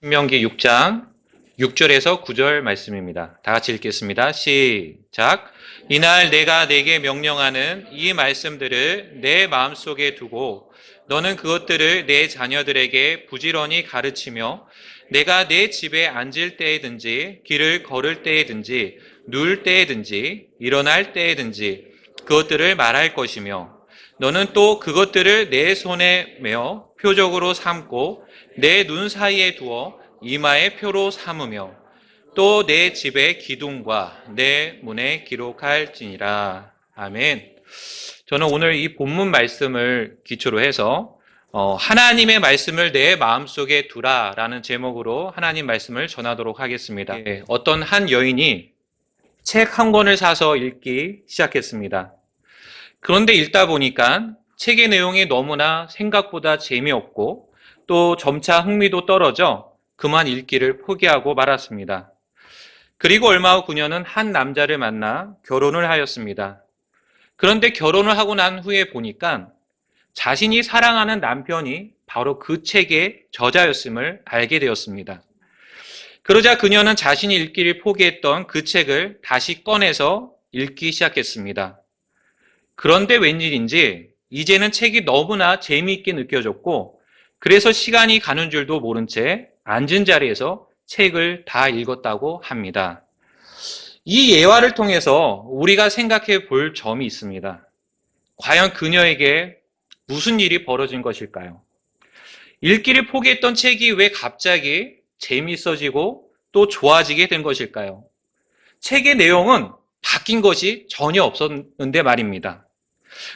신명기 6장 6절에서 9절 말씀입니다. 다 같이 읽겠습니다. 시작. 이날 내가 내게 명령하는 이 말씀들을 내 마음속에 두고 너는 그것들을 내 자녀들에게 부지런히 가르치며 내가 내 집에 앉을 때에든지 길을 걸을 때에든지 누울 때에든지 일어날 때에든지 그것들을 말할 것이며 너는 또 그것들을 내 손에 메어 표적으로 삼고 내 눈 사이에 두어 이마에 표로 삼으며 또 내 집의 기둥과 내 문에 기록할지니라. 아멘. 저는 오늘 이 본문 말씀을 기초로 해서 하나님의 말씀을 내 마음속에 두라라는 제목으로 하나님 말씀을 전하도록 하겠습니다. 어떤 한 여인이 책 한 권을 사서 읽기 시작했습니다. 그런데 읽다 보니까 책의 내용이 너무나 생각보다 재미없고 또 점차 흥미도 떨어져 그만 읽기를 포기하고 말았습니다. 그리고 얼마 후 그녀는 한 남자를 만나 결혼을 하였습니다. 그런데 결혼을 하고 난 후에 보니까 자신이 사랑하는 남편이 바로 그 책의 저자였음을 알게 되었습니다. 그러자 그녀는 자신이 읽기를 포기했던 그 책을 다시 꺼내서 읽기 시작했습니다. 그런데 웬일인지 이제는 책이 너무나 재미있게 느껴졌고 그래서 시간이 가는 줄도 모른 채 앉은 자리에서 책을 다 읽었다고 합니다. 이 예화를 통해서 우리가 생각해 볼 점이 있습니다. 과연 그녀에게 무슨 일이 벌어진 것일까요? 읽기를 포기했던 책이 왜 갑자기 재미있어지고 또 좋아지게 된 것일까요? 책의 내용은 바뀐 것이 전혀 없었는데 말입니다.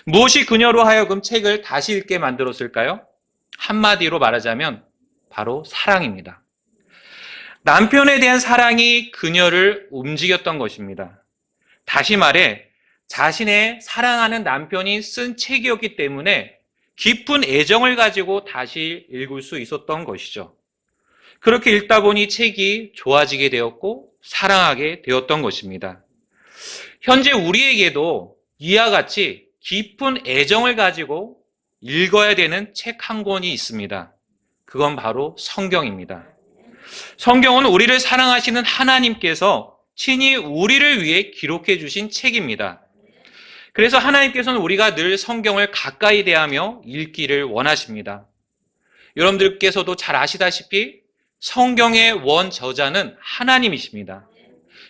무엇이 그녀로 하여금 책을 다시 읽게 만들었을까요? 한마디로 말하자면 바로 사랑입니다. 남편에 대한 사랑이 그녀를 움직였던 것입니다. 다시 말해 자신의 사랑하는 남편이 쓴 책이었기 때문에 깊은 애정을 가지고 다시 읽을 수 있었던 것이죠. 그렇게 읽다 보니 책이 좋아지게 되었고 사랑하게 되었던 것입니다. 현재 우리에게도 이와 같이 깊은 애정을 가지고 읽어야 되는 책 한 권이 있습니다. 그건 바로 성경입니다. 성경은 우리를 사랑하시는 하나님께서 친히 우리를 위해 기록해 주신 책입니다. 그래서 하나님께서는 우리가 늘 성경을 가까이 대하며 읽기를 원하십니다. 여러분들께서도 잘 아시다시피 성경의 원저자는 하나님이십니다.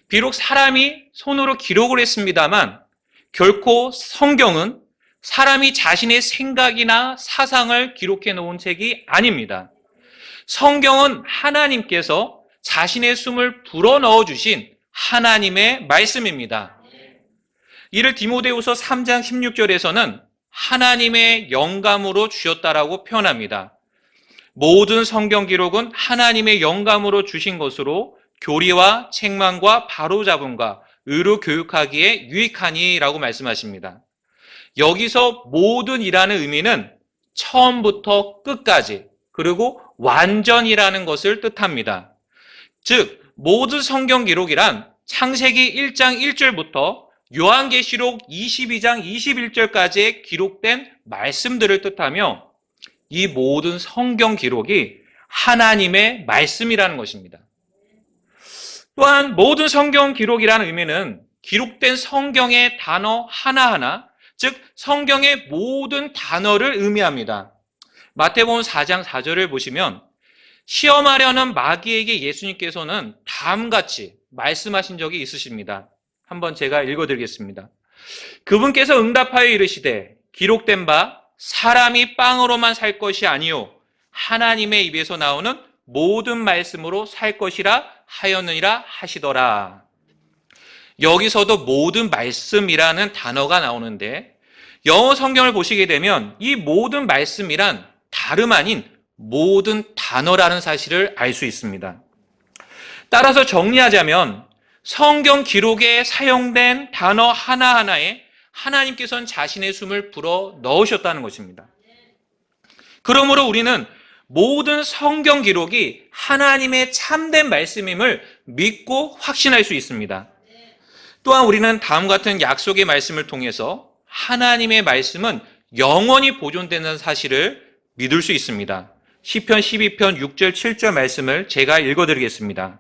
비록 사람이 손으로 기록을 했습니다만 결코 성경은 사람이 자신의 생각이나 사상을 기록해 놓은 책이 아닙니다. 성경은 하나님께서 자신의 숨을 불어넣어 주신 하나님의 말씀입니다. 이를 디모데후서 3장 16절에서는 하나님의 영감으로 주셨다라고 표현합니다. 모든 성경 기록은 하나님의 영감으로 주신 것으로 교리와 책망과 바로잡음과 의로 교육하기에 유익하니라고 말씀하십니다. 여기서 모든이라는 의미는 처음부터 끝까지 그리고 완전이라는 것을 뜻합니다. 즉 모든 성경 기록이란 창세기 1장 1절부터 요한계시록 22장 21절까지의 기록된 말씀들을 뜻하며 이 모든 성경 기록이 하나님의 말씀이라는 것입니다. 또한 모든 성경 기록이라는 의미는 기록된 성경의 단어 하나하나, 즉 성경의 모든 단어를 의미합니다. 마태복음 4장 4절을 보시면 시험하려는 마귀에게 예수님께서는 다음같이 말씀하신 적이 있으십니다. 한번 제가 읽어드리겠습니다. 그분께서 응답하여 이르시되 기록된 바 사람이 빵으로만 살 것이 아니요 하나님의 입에서 나오는 모든 말씀으로 살 것이라 하였느니라 하시더라. 여기서도 모든 말씀이라는 단어가 나오는데 영어 성경을 보시게 되면 이 모든 말씀이란 다름 아닌 모든 단어라는 사실을 알 수 있습니다. 따라서 정리하자면 성경 기록에 사용된 단어 하나하나에 하나님께서는 자신의 숨을 불어 넣으셨다는 것입니다. 그러므로 우리는 모든 성경 기록이 하나님의 참된 말씀임을 믿고 확신할 수 있습니다. 또한 우리는 다음 같은 약속의 말씀을 통해서 하나님의 말씀은 영원히 보존되는 사실을 믿을 수 있습니다. 시편 12편 6절 7절 말씀을 제가 읽어드리겠습니다.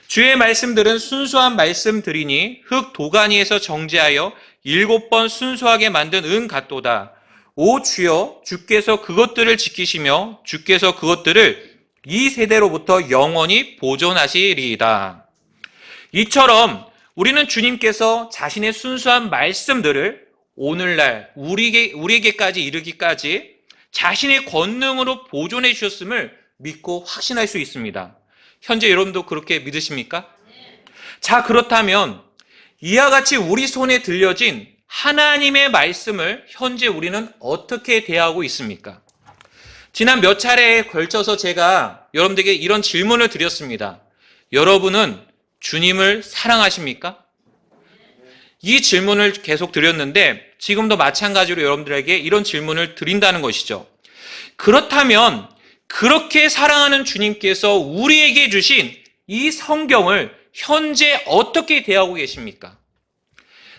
주의 말씀들은 순수한 말씀들이니 흙 도가니에서 정제하여 7번 순수하게 만든 은 같도다. 오 주여, 주께서 그것들을 지키시며 주께서 그것들을 이 세대로부터 영원히 보존하시리이다. 이처럼 우리는 주님께서 자신의 순수한 말씀들을 오늘날 우리에게까지 이르기까지 자신의 권능으로 보존해 주셨음을 믿고 확신할 수 있습니다. 현재 여러분도 그렇게 믿으십니까? 자, 그렇다면 이와 같이 우리 손에 들려진 하나님의 말씀을 현재 우리는 어떻게 대하고 있습니까? 지난 몇 차례에 걸쳐서 제가 여러분들에게 이런 질문을 드렸습니다. 여러분은 주님을 사랑하십니까? 이 질문을 계속 드렸는데 지금도 마찬가지로 여러분들에게 이런 질문을 드린다는 것이죠. 그렇다면 그렇게 사랑하는 주님께서 우리에게 주신 이 성경을 현재 어떻게 대하고 계십니까?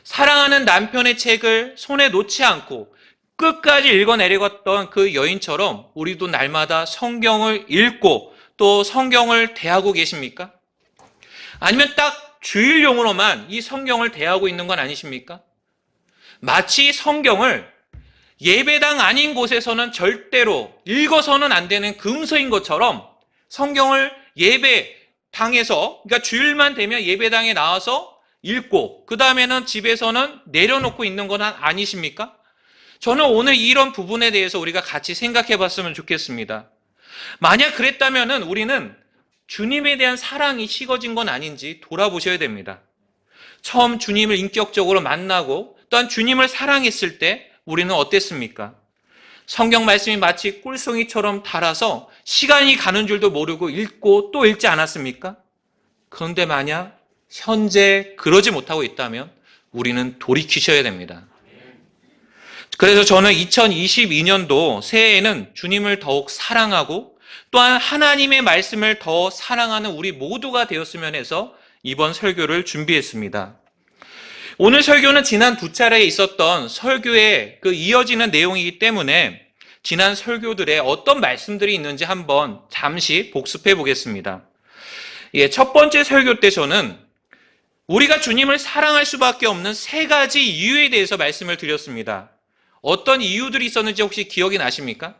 사랑하는 남편의 책을 손에 놓지 않고 끝까지 읽어내려갔던 그 여인처럼 우리도 날마다 성경을 읽고 또 성경을 대하고 계십니까? 아니면 딱 주일용으로만 이 성경을 대하고 있는 건 아니십니까? 마치 성경을 예배당 아닌 곳에서는 절대로 읽어서는 안 되는 금서인 것처럼 성경을 예배당에서, 그러니까 주일만 되면 예배당에 나와서 읽고 그 다음에는 집에서는 내려놓고 있는 건 아니십니까? 저는 오늘 이런 부분에 대해서 우리가 같이 생각해 봤으면 좋겠습니다. 만약 그랬다면 우리는 주님에 대한 사랑이 식어진 건 아닌지 돌아보셔야 됩니다. 처음 주님을 인격적으로 만나고 또한 주님을 사랑했을 때 우리는 어땠습니까? 성경 말씀이 마치 꿀송이처럼 달아서 시간이 가는 줄도 모르고 읽고 또 읽지 않았습니까? 그런데 만약 현재 그러지 못하고 있다면 우리는 돌이키셔야 됩니다. 그래서 저는 2022년도 새해에는 주님을 더욱 사랑하고 또한 하나님의 말씀을 더 사랑하는 우리 모두가 되었으면 해서 이번 설교를 준비했습니다. 오늘 설교는 지난 2차례에 있었던 설교에 이어지는 내용이기 때문에 지난 설교들에 어떤 말씀들이 있는지 한번 잠시 복습해 보겠습니다. 첫 번째 설교 때 저는 우리가 주님을 사랑할 수밖에 없는 3가지 이유에 대해서 말씀을 드렸습니다. 어떤 이유들이 있었는지 혹시 기억이 나십니까?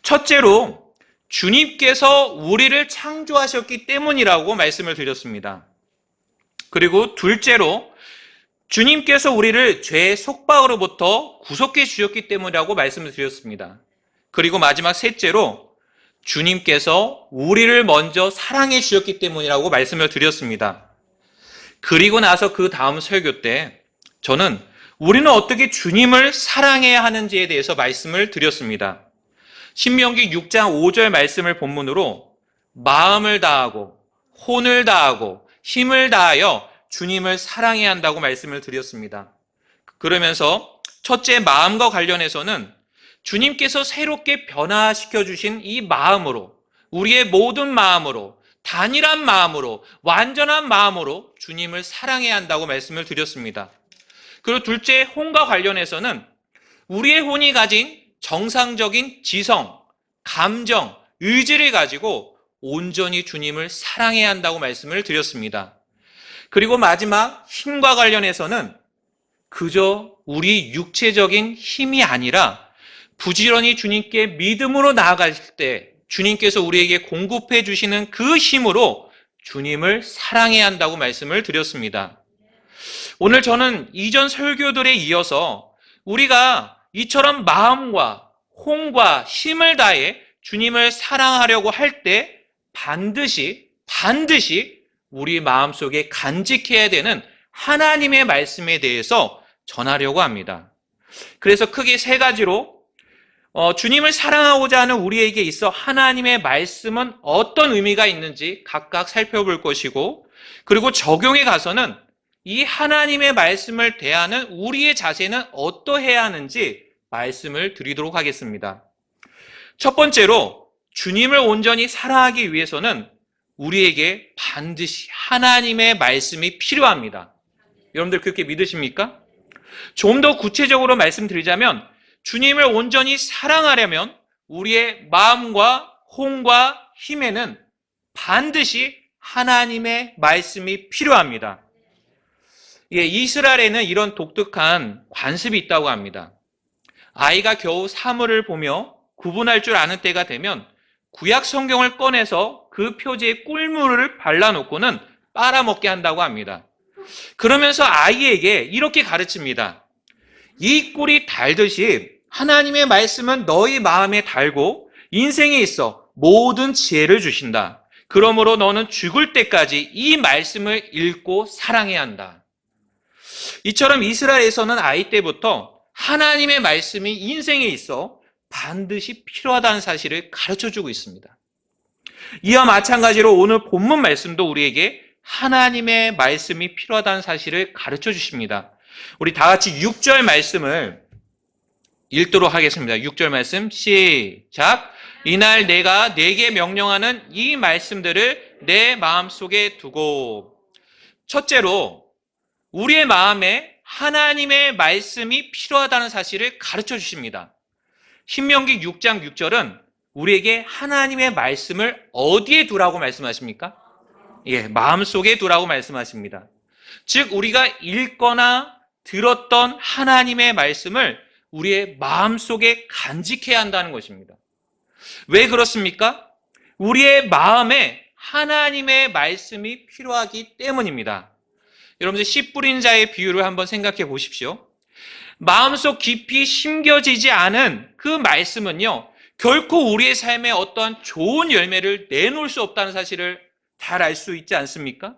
첫째로 주님께서 우리를 창조하셨기 때문이라고 말씀을 드렸습니다. 그리고 둘째로 주님께서 우리를 죄의 속박으로부터 구속해 주셨기 때문이라고 말씀을 드렸습니다. 그리고 마지막 셋째로 주님께서 우리를 먼저 사랑해 주셨기 때문이라고 말씀을 드렸습니다. 그리고 나서 그 다음 설교 때 저는 우리는 어떻게 주님을 사랑해야 하는지에 대해서 말씀을 드렸습니다. 신명기 6장 5절 말씀을 본문으로 마음을 다하고 혼을 다하고 힘을 다하여 주님을 사랑해야 한다고 말씀을 드렸습니다. 그러면서 첫째 마음과 관련해서는 주님께서 새롭게 변화시켜 주신 이 마음으로, 우리의 모든 마음으로, 단일한 마음으로, 완전한 마음으로 주님을 사랑해야 한다고 말씀을 드렸습니다. 그리고 둘째 혼과 관련해서는 우리의 혼이 가진 정상적인 지성, 감정, 의지를 가지고 온전히 주님을 사랑해야 한다고 말씀을 드렸습니다. 그리고 마지막 힘과 관련해서는 그저 우리 육체적인 힘이 아니라 부지런히 주님께 믿음으로 나아갈 때 주님께서 우리에게 공급해 주시는 그 힘으로 주님을 사랑해야 한다고 말씀을 드렸습니다. 오늘 저는 이전 설교들에 이어서 우리가 이처럼 마음과 혼과 힘을 다해 주님을 사랑하려고 할 때 반드시 우리 마음속에 간직해야 되는 하나님의 말씀에 대해서 전하려고 합니다. 그래서 크게 3가지로 주님을 사랑하고자 하는 우리에게 있어 하나님의 말씀은 어떤 의미가 있는지 각각 살펴볼 것이고, 그리고 적용에 가서는 이 하나님의 말씀을 대하는 우리의 자세는 어떠해야 하는지 말씀을 드리도록 하겠습니다. 첫 번째로 주님을 온전히 사랑하기 위해서는 우리에게 반드시 하나님의 말씀이 필요합니다. 여러분들 그렇게 믿으십니까? 좀 더 구체적으로 말씀드리자면 주님을 온전히 사랑하려면 우리의 마음과 혼과 힘에는 반드시 하나님의 말씀이 필요합니다. 예, 이스라엘에는 이런 독특한 관습이 있다고 합니다. 아이가 겨우 사물을 보며 구분할 줄 아는 때가 되면 구약 성경을 꺼내서 그 표지에 꿀물을 발라놓고는 빨아먹게 한다고 합니다. 그러면서 아이에게 이렇게 가르칩니다. 이 꿀이 달듯이 하나님의 말씀은 너희 마음에 달고 인생에 있어 모든 지혜를 주신다. 그러므로 너는 죽을 때까지 이 말씀을 읽고 사랑해야 한다. 이처럼 이스라엘에서는 아이 때부터 하나님의 말씀이 인생에 있어 반드시 필요하다는 사실을 가르쳐주고 있습니다. 이와 마찬가지로 오늘 본문 말씀도 우리에게 하나님의 말씀이 필요하다는 사실을 가르쳐 주십니다. 우리 다 같이 6절 말씀을 읽도록 하겠습니다. 6절 말씀 시작. 이날 내가 네게 명령하는 이 말씀들을 내 마음속에 두고. 첫째로 우리의 마음에 하나님의 말씀이 필요하다는 사실을 가르쳐 주십니다. 신명기 6장 6절은 우리에게 하나님의 말씀을 어디에 두라고 말씀하십니까? 예, 마음속에 두라고 말씀하십니다. 즉 우리가 읽거나 들었던 하나님의 말씀을 우리의 마음속에 간직해야 한다는 것입니다. 왜 그렇습니까? 우리의 마음에 하나님의 말씀이 필요하기 때문입니다. 여러분들 씨 뿌린 자의 비유를 한번 생각해 보십시오. 마음속 깊이 심겨지지 않은 그 말씀은요, 결코 우리의 삶에 어떠한 좋은 열매를 내놓을 수 없다는 사실을 잘 알 수 있지 않습니까?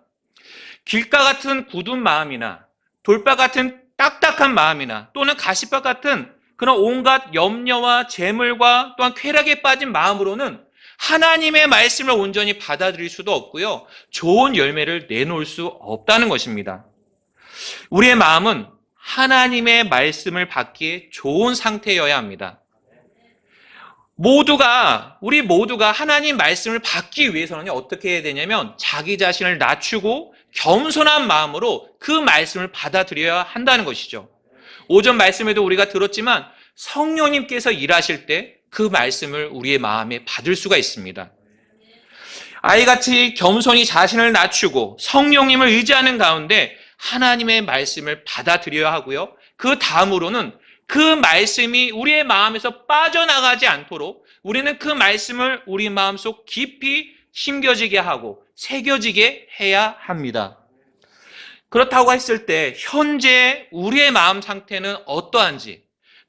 길가 같은 굳은 마음이나 돌바 같은 딱딱한 마음이나 또는 가시밭 같은 그런 온갖 염려와 재물과 또한 쾌락에 빠진 마음으로는 하나님의 말씀을 온전히 받아들일 수도 없고요, 좋은 열매를 내놓을 수 없다는 것입니다. 우리의 마음은 하나님의 말씀을 받기에 좋은 상태여야 합니다. 우리 모두가 하나님 말씀을 받기 위해서는 어떻게 해야 되냐면 자기 자신을 낮추고 겸손한 마음으로 그 말씀을 받아들여야 한다는 것이죠. 오전 말씀에도 우리가 들었지만 성령님께서 일하실 때 그 말씀을 우리의 마음에 받을 수가 있습니다. 아이같이 겸손히 자신을 낮추고 성령님을 의지하는 가운데 하나님의 말씀을 받아들여야 하고요, 그 다음으로는 그 말씀이 우리의 마음에서 빠져나가지 않도록 우리는 그 말씀을 우리 마음속 깊이 심겨지게 하고 새겨지게 해야 합니다. 그렇다고 했을 때 현재 우리의 마음 상태는 어떠한지,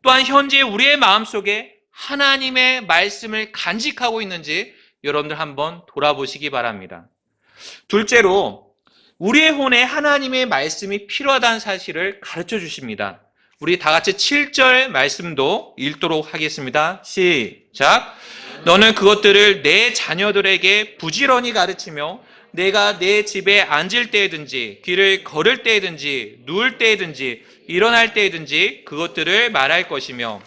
또한 현재 우리의 마음속에 하나님의 말씀을 간직하고 있는지 여러분들 한번 돌아보시기 바랍니다. 둘째로 우리의 혼에 하나님의 말씀이 필요하다는 사실을 가르쳐 주십니다. 우리 다 같이 7절 말씀도 읽도록 하겠습니다. 시작. 너는 그것들을 내 자녀들에게 부지런히 가르치며 내가 내 집에 앉을 때든지 길을 걸을 때든지 누울 때든지 일어날 때든지 그것들을 말할 것이며.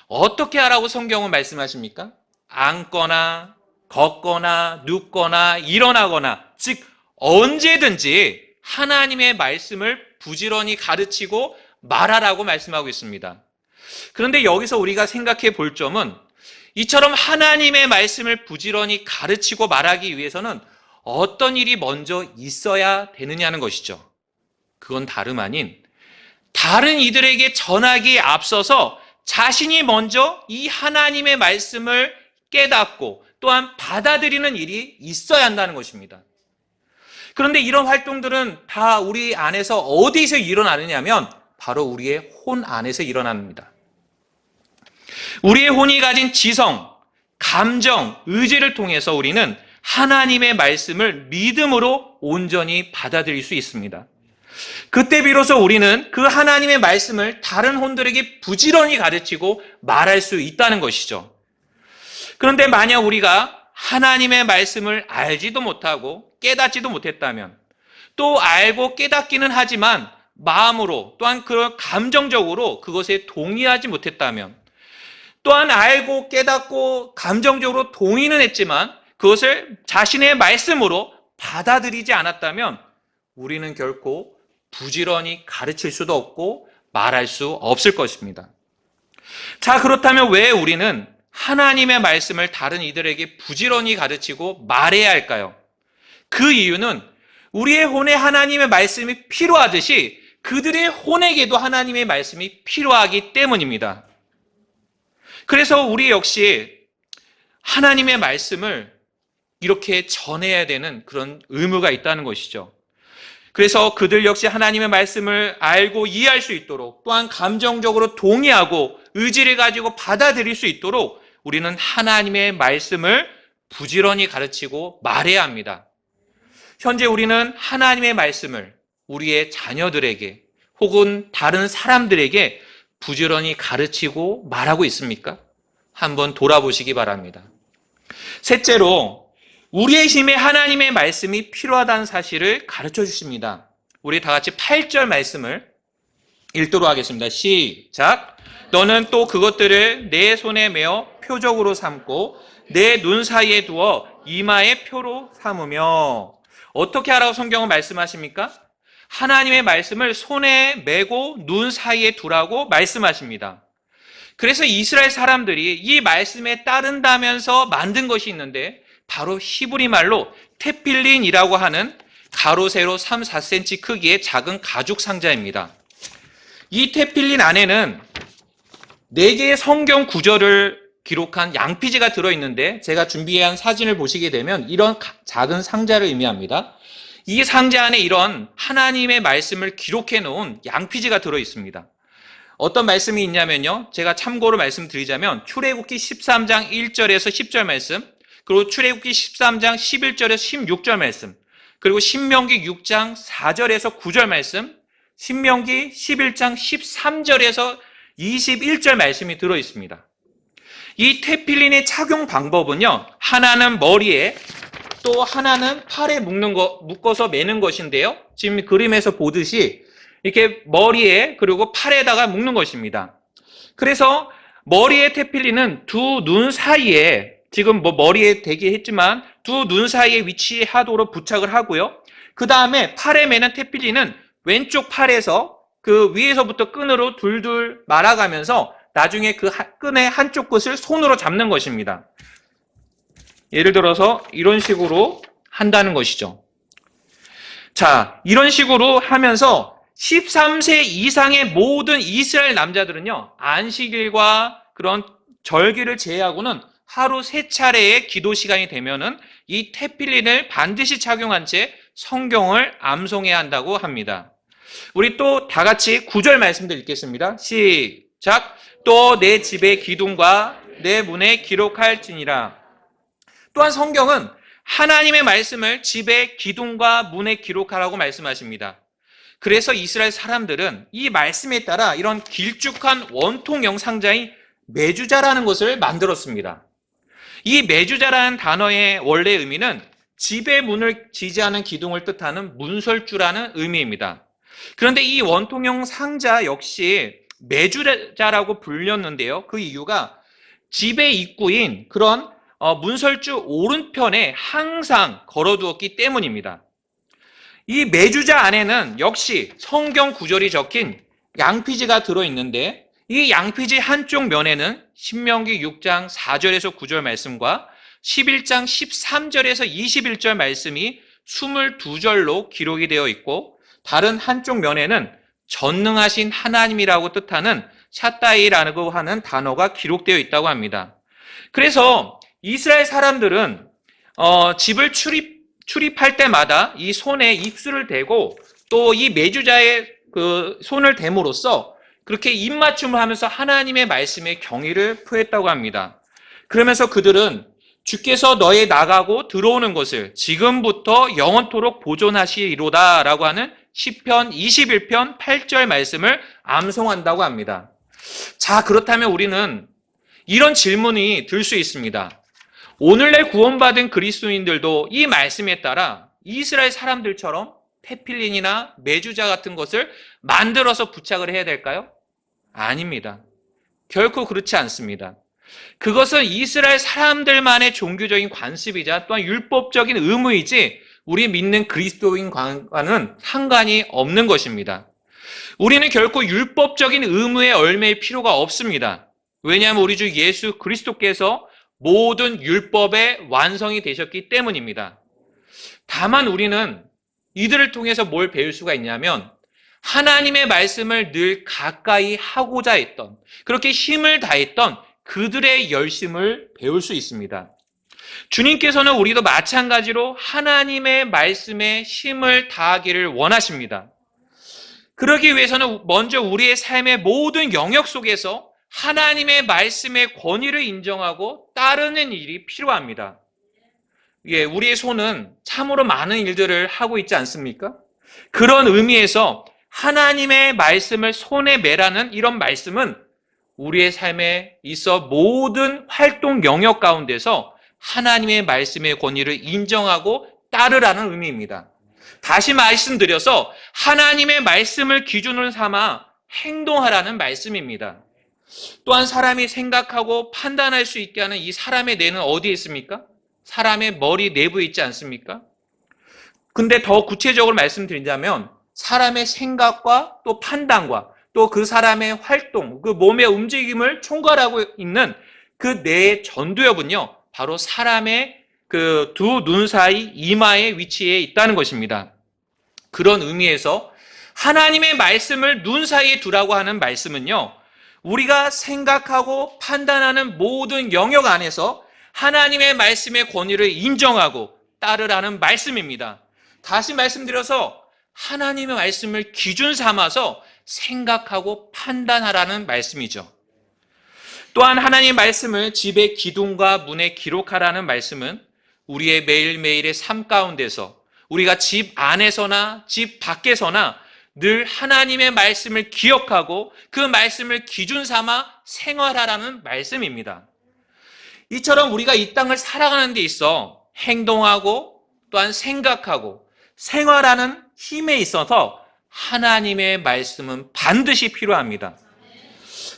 어떻게 하라고 성경은 말씀하십니까? 앉거나 걷거나 눕거나 일어나거나, 즉 언제든지 하나님의 말씀을 부지런히 가르치고 말하라고 말씀하고 있습니다. 그런데 여기서 우리가 생각해 볼 점은 이처럼 하나님의 말씀을 부지런히 가르치고 말하기 위해서는 어떤 일이 먼저 있어야 되느냐는 것이죠. 그건 다름 아닌 다른 이들에게 전하기에 앞서서 자신이 먼저 이 하나님의 말씀을 깨닫고 또한 받아들이는 일이 있어야 한다는 것입니다. 그런데 이런 활동들은 다 우리 안에서 어디서 일어나느냐면 바로 우리의 혼 안에서 일어납니다. 우리의 혼이 가진 지성, 감정, 의지를 통해서 우리는 하나님의 말씀을 믿음으로 온전히 받아들일 수 있습니다. 그때 비로소 우리는 그 하나님의 말씀을 다른 혼들에게 부지런히 가르치고 말할 수 있다는 것이죠. 그런데 만약 우리가 하나님의 말씀을 알지도 못하고 깨닫지도 못했다면, 또 알고 깨닫기는 하지만 마음으로 또한 그 감정적으로 그것에 동의하지 못했다면, 또한 알고 깨닫고 감정적으로 동의는 했지만 그것을 자신의 말씀으로 받아들이지 않았다면 우리는 결코 부지런히 가르칠 수도 없고 말할 수 없을 것입니다. 자, 그렇다면 왜 우리는 하나님의 말씀을 다른 이들에게 부지런히 가르치고 말해야 할까요? 그 이유는 우리의 혼에 하나님의 말씀이 필요하듯이 그들의 혼에게도 하나님의 말씀이 필요하기 때문입니다. 그래서 우리 역시 하나님의 말씀을 이렇게 전해야 되는 그런 의무가 있다는 것이죠. 그래서 그들 역시 하나님의 말씀을 알고 이해할 수 있도록, 또한 감정적으로 동의하고 의지를 가지고 받아들일 수 있도록 우리는 하나님의 말씀을 부지런히 가르치고 말해야 합니다. 현재 우리는 하나님의 말씀을 우리의 자녀들에게 혹은 다른 사람들에게 부지런히 가르치고 말하고 있습니까? 한번 돌아보시기 바랍니다. 셋째로, 우리의 힘에 하나님의 말씀이 필요하다는 사실을 가르쳐 주십니다. 우리 다 같이 8절 말씀을 읽도록 하겠습니다. 시작. 너는 또 그것들을 내 손에 메어 표적으로 삼고 내 눈 사이에 두어 이마에 표로 삼으며. 어떻게 하라고 성경은 말씀하십니까? 하나님의 말씀을 손에 메고 눈 사이에 두라고 말씀하십니다. 그래서 이스라엘 사람들이 이 말씀에 따른다면서 만든 것이 있는데 바로 히브리 말로 테필린이라고 하는 가로 세로 3, 4cm 크기의 작은 가죽 상자입니다. 이 테필린 안에는 4개의 성경 구절을 기록한 양피지가 들어있는데, 제가 준비한 사진을 보시게 되면 이런 작은 상자를 의미합니다. 이 상자 안에 이런 하나님의 말씀을 기록해 놓은 양피지가 들어있습니다. 어떤 말씀이 있냐면요, 제가 참고로 말씀드리자면 출애굽기 13장 1절에서 10절 말씀, 그리고 출애굽기 13장 11절에서 16절 말씀, 그리고 신명기 6장 4절에서 9절 말씀, 신명기 11장 13절에서 21절 말씀이 들어있습니다. 이 테필린의 착용 방법은요, 하나는 머리에 또 하나는 팔에 묶어서 매는 것인데요, 지금 그림에서 보듯이 이렇게 머리에 그리고 팔에다가 묶는 것입니다. 그래서 머리의 테필린은 두 눈 사이에, 지금 머리에 대게 했지만 두 눈 사이에 위치하도록 부착을 하고요. 그 다음에 팔에 매는 테필린은 왼쪽 팔에서 그 위에서부터 끈으로 둘둘 말아가면서 나중에 그 끈의 한쪽 끝을 손으로 잡는 것입니다. 예를 들어서 이런 식으로 한다는 것이죠. 자, 이런 식으로 하면서 13세 이상의 모든 이스라엘 남자들은요, 안식일과 그런 절기를 제외하고는 하루 3차례의 기도 시간이 되면은 이 테필린을 반드시 착용한 채 성경을 암송해야 한다고 합니다. 우리 또 다 같이 9절 말씀도 읽겠습니다. 시작. 또 내 집의 기둥과 내 문에 기록할지니라. 또한 성경은 하나님의 말씀을 집의 기둥과 문에 기록하라고 말씀하십니다. 그래서 이스라엘 사람들은 이 말씀에 따라 이런 길쭉한 원통형 상자인 메주자라는 것을 만들었습니다. 이 메주자라는 단어의 원래 의미는 집의 문을 지지하는 기둥을 뜻하는 문설주라는 의미입니다. 그런데 이 원통형 상자 역시 메주자라고 불렸는데요. 그 이유가 집의 입구인 그런 문설주 오른편에 항상 걸어두었기 때문입니다. 이 메주자 안에는 역시 성경 구절이 적힌 양피지가 들어있는데, 이 양피지 한쪽 면에는 신명기 6장 4절에서 9절 말씀과 11장 13절에서 21절 말씀이 22절로 기록이 되어 있고, 다른 한쪽 면에는 전능하신 하나님이라고 뜻하는 샤다이라고 하는 단어가 기록되어 있다고 합니다. 그래서 이스라엘 사람들은 집을 출입할 때마다 이 손에 입술을 대고 또 이 메주자의 그 손을 댐으로써 그렇게 입맞춤을 하면서 하나님의 말씀에 경의를 표했다고 합니다. 그러면서 그들은 주께서 너의 나가고 들어오는 것을 지금부터 영원토록 보존하시리로다 라고 하는 시편 21편 8절 말씀을 암송한다고 합니다. 자, 그렇다면 우리는 이런 질문이 들 수 있습니다. 오늘날 구원받은 그리스도인들도 이 말씀에 따라 이스라엘 사람들처럼 테필린이나 메주자 같은 것을 만들어서 부착을 해야 될까요? 아닙니다. 결코 그렇지 않습니다. 그것은 이스라엘 사람들만의 종교적인 관습이자 또한 율법적인 의무이지 우리 믿는 그리스도인과는 상관이 없는 것입니다. 우리는 결코 율법적인 의무에 얽매일 필요가 없습니다. 왜냐하면 우리 주 예수 그리스도께서 모든 율법의 완성이 되셨기 때문입니다. 다만 우리는 이들을 통해서 뭘 배울 수가 있냐면 하나님의 말씀을 늘 가까이 하고자 했던, 그렇게 힘을 다했던 그들의 열심을 배울 수 있습니다. 주님께서는 우리도 마찬가지로 하나님의 말씀에 힘을 다하기를 원하십니다. 그러기 위해서는 먼저 우리의 삶의 모든 영역 속에서 하나님의 말씀의 권위를 인정하고 따르는 일이 필요합니다. 우리의 손은 참으로 많은 일들을 하고 있지 않습니까? 그런 의미에서 하나님의 말씀을 손에 매라는 이런 말씀은 우리의 삶에 있어 모든 활동 영역 가운데서 하나님의 말씀의 권위를 인정하고 따르라는 의미입니다. 다시 말씀드려서 하나님의 말씀을 기준으로 삼아 행동하라는 말씀입니다. 또한 사람이 생각하고 판단할 수 있게 하는 이 사람의 뇌는 어디에 있습니까? 사람의 머리 내부에 있지 않습니까? 근데 더 구체적으로 말씀드리자면 사람의 생각과 또 판단과 또 그 사람의 활동, 그 몸의 움직임을 총괄하고 있는 그 뇌의 전두엽은요, 바로 사람의 그 두 눈 사이 이마의 위치에 있다는 것입니다. 그런 의미에서 하나님의 말씀을 눈 사이에 두라고 하는 말씀은요, 우리가 생각하고 판단하는 모든 영역 안에서 하나님의 말씀의 권위를 인정하고 따르라는 말씀입니다. 다시 말씀드려서 하나님의 말씀을 기준 삼아서 생각하고 판단하라는 말씀이죠. 또한 하나님의 말씀을 집의 기둥과 문에 기록하라는 말씀은 우리의 매일매일의 삶 가운데서 우리가 집 안에서나 집 밖에서나 늘 하나님의 말씀을 기억하고 그 말씀을 기준 삼아 생활하라는 말씀입니다. 이처럼 우리가 이 땅을 살아가는 데 있어 행동하고 또한 생각하고 생활하는 힘에 있어서 하나님의 말씀은 반드시 필요합니다.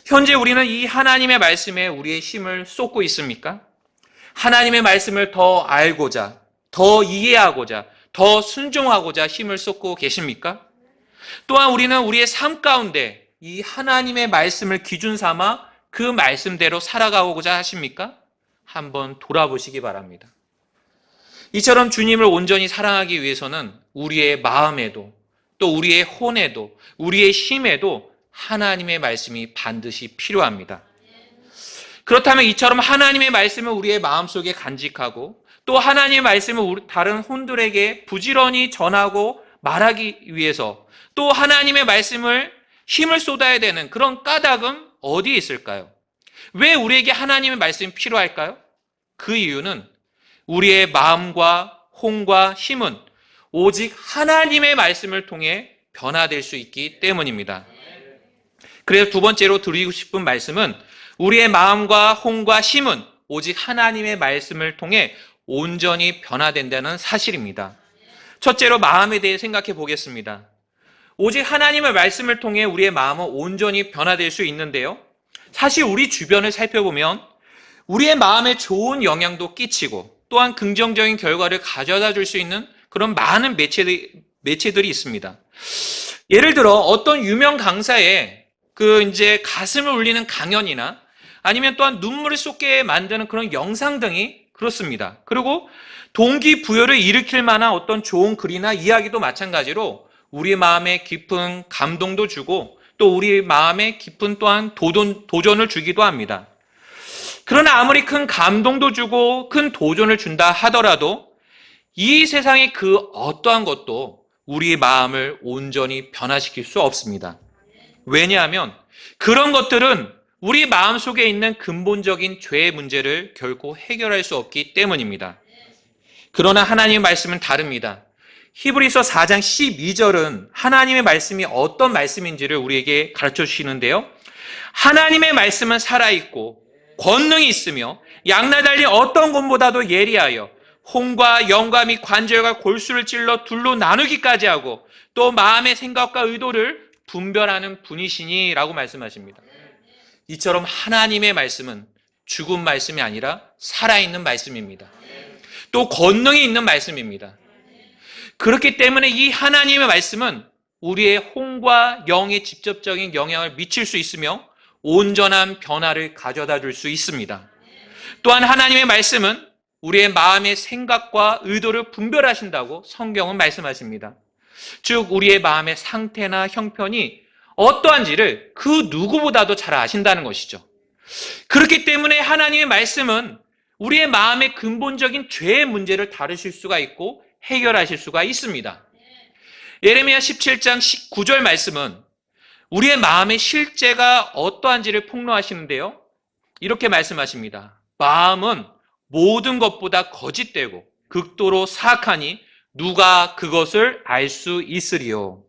현재 우리는 이 하나님의 말씀에 우리의 힘을 쏟고 있습니까? 하나님의 말씀을 더 알고자, 더 이해하고자, 더 순종하고자 힘을 쏟고 계십니까? 또한 우리는 우리의 삶 가운데 이 하나님의 말씀을 기준 삼아 그 말씀대로 살아가고자 하십니까? 한번 돌아보시기 바랍니다. 이처럼 주님을 온전히 사랑하기 위해서는 우리의 마음에도 또 우리의 혼에도 우리의 힘에도 하나님의 말씀이 반드시 필요합니다. 그렇다면 이처럼 하나님의 말씀을 우리의 마음속에 간직하고 또 하나님의 말씀을 다른 혼들에게 부지런히 전하고 말하기 위해서 또 하나님의 말씀을 힘을 쏟아야 되는 그런 까닭은 어디에 있을까요? 왜 우리에게 하나님의 말씀이 필요할까요? 그 이유는 우리의 마음과 혼과 힘은 오직 하나님의 말씀을 통해 변화될 수 있기 때문입니다. 그래서 두 번째로 드리고 싶은 말씀은 우리의 마음과 혼과 힘은 오직 하나님의 말씀을 통해 온전히 변화된다는 사실입니다. 첫째로 마음에 대해 생각해 보겠습니다. 오직 하나님의 말씀을 통해 우리의 마음은 온전히 변화될 수 있는데요. 사실 우리 주변을 살펴보면 우리의 마음에 좋은 영향도 끼치고 또한 긍정적인 결과를 가져다 줄 수 있는 그런 많은 매체들이 있습니다. 예를 들어 어떤 유명 강사의 가슴을 울리는 강연이나 아니면 또한 눈물을 쏟게 만드는 그런 영상 등이 그렇습니다. 그리고 동기부여를 일으킬 만한 어떤 좋은 글이나 이야기도 마찬가지로 우리 마음에 깊은 감동도 주고 또 우리 마음에 깊은 또한 도전을 주기도 합니다. 그러나 아무리 큰 감동도 주고 큰 도전을 준다 하더라도 이 세상의 그 어떠한 것도 우리의 마음을 온전히 변화시킬 수 없습니다. 왜냐하면 그런 것들은 우리 마음속에 있는 근본적인 죄의 문제를 결코 해결할 수 없기 때문입니다. 그러나 하나님의 말씀은 다릅니다. 히브리서 4장 12절은 하나님의 말씀이 어떤 말씀인지를 우리에게 가르쳐 주시는데요. 하나님의 말씀은 살아있고 권능이 있으며 양날 달린 어떤 곰보다도 예리하여 혼과 영과 및 관절과 골수를 찔러 둘로 나누기까지 하고 또 마음의 생각과 의도를 분별하는 분이시니 라고 말씀하십니다. 이처럼 하나님의 말씀은 죽은 말씀이 아니라 살아있는 말씀입니다. 또 권능이 있는 말씀입니다. 그렇기 때문에 이 하나님의 말씀은 우리의 혼과 영에 직접적인 영향을 미칠 수 있으며 온전한 변화를 가져다 줄 수 있습니다. 또한 하나님의 말씀은 우리의 마음의 생각과 의도를 분별하신다고 성경은 말씀하십니다. 즉 우리의 마음의 상태나 형편이 어떠한지를 그 누구보다도 잘 아신다는 것이죠. 그렇기 때문에 하나님의 말씀은 우리의 마음의 근본적인 죄의 문제를 다루실 수가 있고 해결하실 수가 있습니다. 예레미야 17장 19절 말씀은 우리의 마음의 실제가 어떠한지를 폭로하시는데요. 이렇게 말씀하십니다. 마음은 모든 것보다 거짓되고 극도로 사악하니 누가 그것을 알 수 있으리요.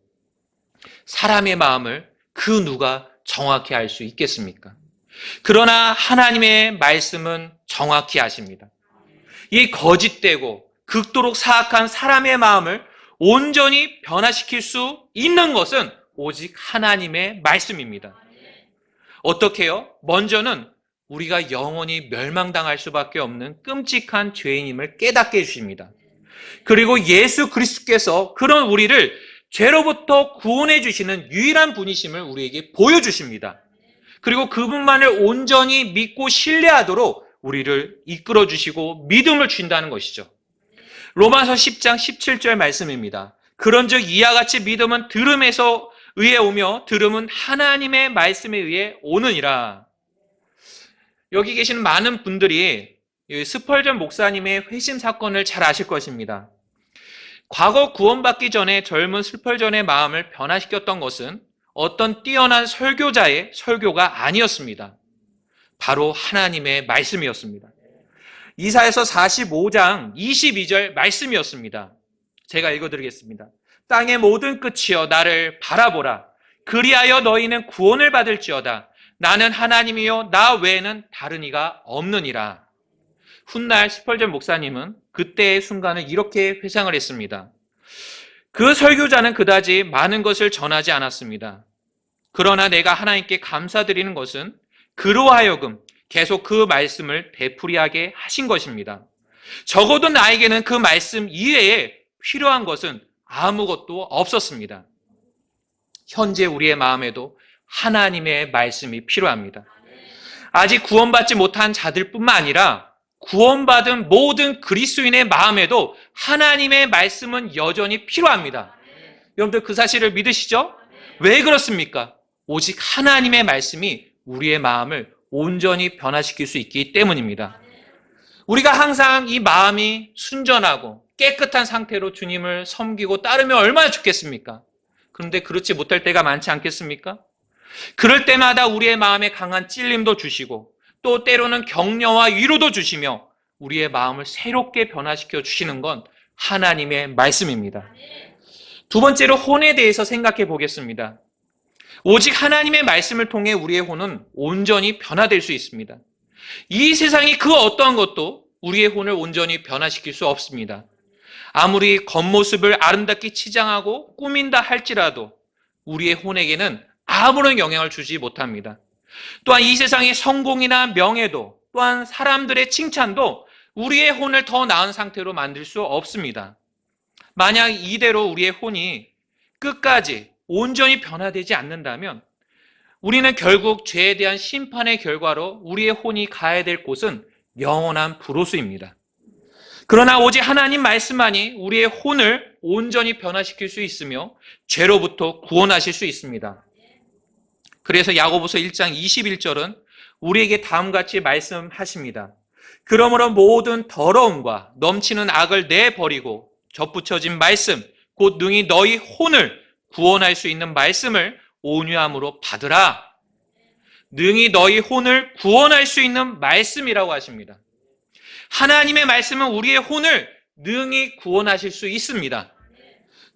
사람의 마음을 그 누가 정확히 알 수 있겠습니까? 그러나 하나님의 말씀은 정확히 아십니다. 이 거짓되고 극도로 사악한 사람의 마음을 온전히 변화시킬 수 있는 것은 오직 하나님의 말씀입니다. 어떻게요? 먼저는 우리가 영원히 멸망당할 수밖에 없는 끔찍한 죄인임을 깨닫게 해주십니다. 그리고 예수 그리스도께서 그런 우리를 죄로부터 구원해 주시는 유일한 분이심을 우리에게 보여주십니다. 그리고 그분만을 온전히 믿고 신뢰하도록 우리를 이끌어 주시고 믿음을 주신다는 것이죠. 로마서 10장 17절 말씀입니다. 그런즉 이와 같이 믿음은 들음에서 의해 오며 들음은 하나님의 말씀에 의해 오느니라. 여기 계시는 많은 분들이 스펄전 목사님의 회심 사건을 잘 아실 것입니다. 과거 구원받기 전에 젊은 스펄전의 마음을 변화시켰던 것은 어떤 뛰어난 설교자의 설교가 아니었습니다. 바로 하나님의 말씀이었습니다. 이사야서 45장 22절 말씀이었습니다. 제가 읽어드리겠습니다. 땅의 모든 끝이여 나를 바라보라. 그리하여 너희는 구원을 받을지어다. 나는 하나님이요 나 외에는 다른 이가 없느니라. 훗날 스펄전 목사님은 그때의 순간을 이렇게 회상을 했습니다. 그 설교자는 그다지 많은 것을 전하지 않았습니다. 그러나 내가 하나님께 감사드리는 것은 그로 하여금 계속 그 말씀을 되풀이하게 하신 것입니다. 적어도 나에게는 그 말씀 이외에 필요한 것은 아무것도 없었습니다. 현재 우리의 마음에도 하나님의 말씀이 필요합니다. 아직 구원받지 못한 자들뿐만 아니라 구원받은 모든 그리스도인의 마음에도 하나님의 말씀은 여전히 필요합니다. 여러분들 그 사실을 믿으시죠? 왜 그렇습니까? 오직 하나님의 말씀이 우리의 마음을 온전히 변화시킬 수 있기 때문입니다. 우리가 항상 이 마음이 순전하고 깨끗한 상태로 주님을 섬기고 따르면 얼마나 좋겠습니까? 그런데 그렇지 못할 때가 많지 않겠습니까? 그럴 때마다 우리의 마음에 강한 찔림도 주시고 또 때로는 격려와 위로도 주시며 우리의 마음을 새롭게 변화시켜 주시는 건 하나님의 말씀입니다. 두 번째로 혼에 대해서 생각해 보겠습니다. 오직 하나님의 말씀을 통해 우리의 혼은 온전히 변화될 수 있습니다. 이 세상이 그 어떠한 것도 우리의 혼을 온전히 변화시킬 수 없습니다. 아무리 겉모습을 아름답게 치장하고 꾸민다 할지라도 우리의 혼에게는 아무런 영향을 주지 못합니다. 또한 이 세상의 성공이나 명예도 또한 사람들의 칭찬도 우리의 혼을 더 나은 상태로 만들 수 없습니다. 만약 이대로 우리의 혼이 끝까지 온전히 변화되지 않는다면 우리는 결국 죄에 대한 심판의 결과로 우리의 혼이 가야 될 곳은 영원한 불호수입니다. 그러나 오직 하나님 말씀만이 우리의 혼을 온전히 변화시킬 수 있으며 죄로부터 구원하실 수 있습니다. 그래서 야고보서 1장 21절은 우리에게 다음같이 말씀하십니다. 그러므로 모든 더러움과 넘치는 악을 내버리고 접붙여진 말씀 곧 능히 너희 혼을 구원할 수 있는 말씀을 온유함으로 받으라. 능히 너희 혼을 구원할 수 있는 말씀이라고 하십니다. 하나님의 말씀은 우리의 혼을 능히 구원하실 수 있습니다.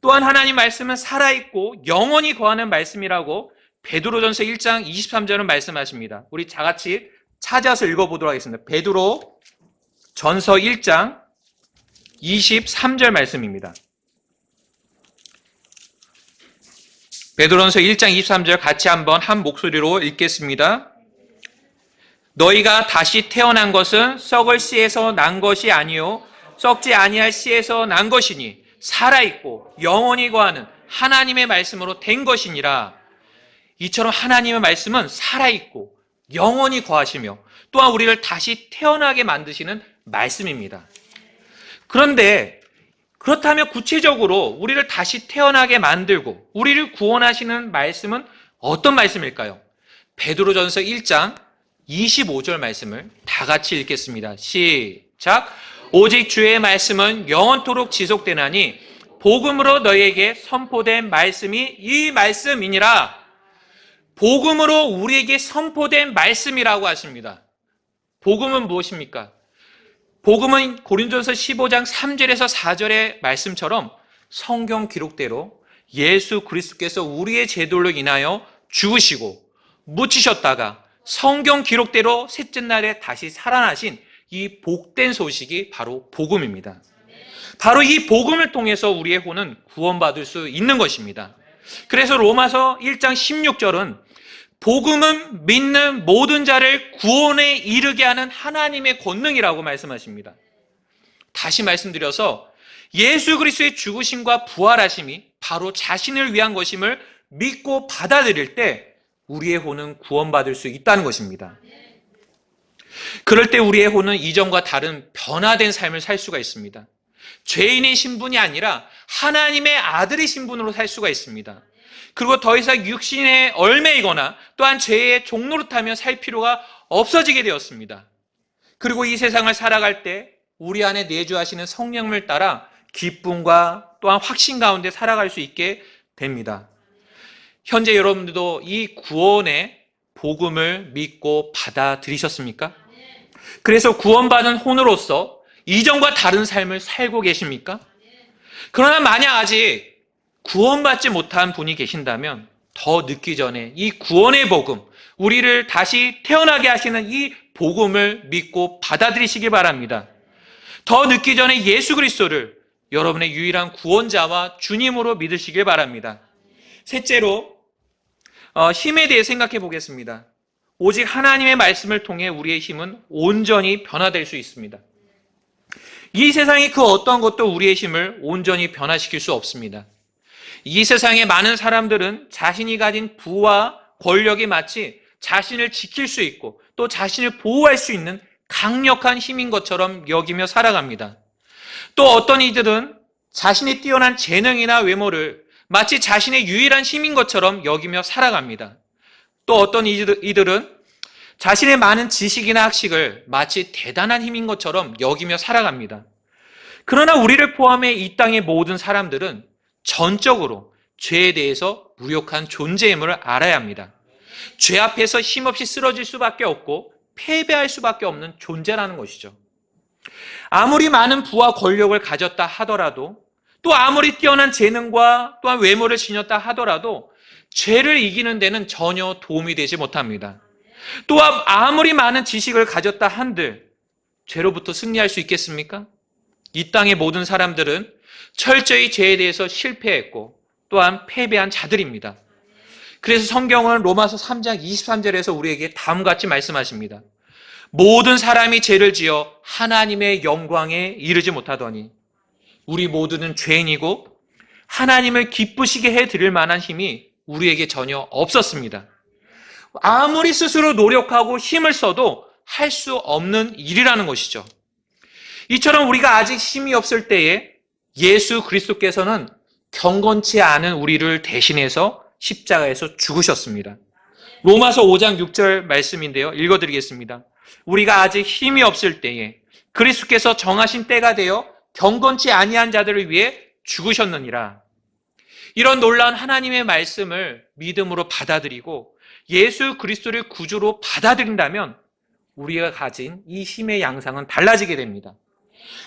또한 하나님 말씀은 살아있고 영원히 거하는 말씀이라고 베드로전서 1장 23절은 말씀하십니다. 우리 다 같이 찾아서 읽어보도록 하겠습니다. 베드로 전서 1장 23절 말씀입니다. 베드로전서 1장 23절 같이 한번 한 목소리로 읽겠습니다. 너희가 다시 태어난 것은 썩을 씨에서 난 것이 아니요 썩지 아니할 씨에서 난 것이니 살아있고 영원히 거하는 하나님의 말씀으로 된 것이니라. 이처럼 하나님의 말씀은 살아있고 영원히 거하시며 또한 우리를 다시 태어나게 만드시는 말씀입니다. 그런데 그렇다면 구체적으로 우리를 다시 태어나게 만들고 우리를 구원하시는 말씀은 어떤 말씀일까요? 베드로전서 1장 25절 말씀을 다 같이 읽겠습니다. 시작. 오직 주의 말씀은 영원토록 지속되나니 복음으로 너희에게 선포된 말씀이 이 말씀이니라. 복음으로 우리에게 선포된 말씀이라고 하십니다. 복음은 무엇입니까? 복음은 고린도전서 15장 3절에서 4절의 말씀처럼 성경 기록대로 예수 그리스도께서 우리의 죄들로 인하여 죽으시고 묻히셨다가 성경 기록대로 셋째 날에 다시 살아나신 이 복된 소식이 바로 복음입니다. 바로 이 복음을 통해서 우리의 혼은 구원받을 수 있는 것입니다. 그래서 로마서 1장 16절은 복음은 믿는 모든 자를 구원에 이르게 하는 하나님의 권능이라고 말씀하십니다. 다시 말씀드려서 예수 그리스도의 죽으심과 부활하심이 바로 자신을 위한 것임을 믿고 받아들일 때 우리의 혼은 구원받을 수 있다는 것입니다. 그럴 때 우리의 혼은 이전과 다른 변화된 삶을 살 수가 있습니다. 죄인의 신분이 아니라 하나님의 아들의 신분으로 살 수가 있습니다. 그리고 더 이상 육신에 얽매이거나 또한 죄의 종노릇하며 살 필요가 없어지게 되었습니다. 그리고 이 세상을 살아갈 때 우리 안에 내주하시는 성령을 따라 기쁨과 또한 확신 가운데 살아갈 수 있게 됩니다. 현재 여러분들도 이 구원의 복음을 믿고 받아들이셨습니까? 그래서 구원받은 혼으로서 이전과 다른 삶을 살고 계십니까? 그러나 만약 아직 구원받지 못한 분이 계신다면 더 늦기 전에 이 구원의 복음, 우리를 다시 태어나게 하시는 이 복음을 믿고 받아들이시기 바랍니다. 더 늦기 전에 예수 그리스도를 여러분의 유일한 구원자와 주님으로 믿으시길 바랍니다. 셋째로 힘에 대해 생각해 보겠습니다. 오직 하나님의 말씀을 통해 우리의 힘은 온전히 변화될 수 있습니다. 이 세상의 그 어떠한 것도 우리의 힘을 온전히 변화시킬 수 없습니다. 이 세상의 많은 사람들은 자신이 가진 부와 권력이 마치 자신을 지킬 수 있고 또 자신을 보호할 수 있는 강력한 힘인 것처럼 여기며 살아갑니다. 또 어떤 이들은 자신의 뛰어난 재능이나 외모를 마치 자신의 유일한 힘인 것처럼 여기며 살아갑니다. 또 어떤 이들은 자신의 많은 지식이나 학식을 마치 대단한 힘인 것처럼 여기며 살아갑니다. 그러나 우리를 포함해 이 땅의 모든 사람들은 전적으로 죄에 대해서 무력한 존재임을 알아야 합니다. 죄 앞에서 힘없이 쓰러질 수밖에 없고 패배할 수밖에 없는 존재라는 것이죠. 아무리 많은 부와 권력을 가졌다 하더라도 또 아무리 뛰어난 재능과 또한 외모를 지녔다 하더라도 죄를 이기는 데는 전혀 도움이 되지 못합니다. 또한 아무리 많은 지식을 가졌다 한들 죄로부터 승리할 수 있겠습니까? 이 땅의 모든 사람들은 철저히 죄에 대해서 실패했고 또한 패배한 자들입니다. 그래서 성경은 로마서 3장 23절에서 우리에게 다음과 같이 말씀하십니다. 모든 사람이 죄를 지어 하나님의 영광에 이르지 못하더니 우리 모두는 죄인이고 하나님을 기쁘시게 해드릴 만한 힘이 우리에게 전혀 없었습니다. 아무리 스스로 노력하고 힘을 써도 할 수 없는 일이라는 것이죠. 이처럼 우리가 아직 힘이 없을 때에 예수 그리스도께서는 경건치 않은 우리를 대신해서 십자가에서 죽으셨습니다. 로마서 5장 6절 말씀인데요. 읽어드리겠습니다. 우리가 아직 힘이 없을 때에 그리스도께서 정하신 때가 되어 경건치 아니한 자들을 위해 죽으셨느니라. 이런 놀라운 하나님의 말씀을 믿음으로 받아들이고 예수 그리스도를 구주로 받아들인다면 우리가 가진 이 힘의 양상은 달라지게 됩니다.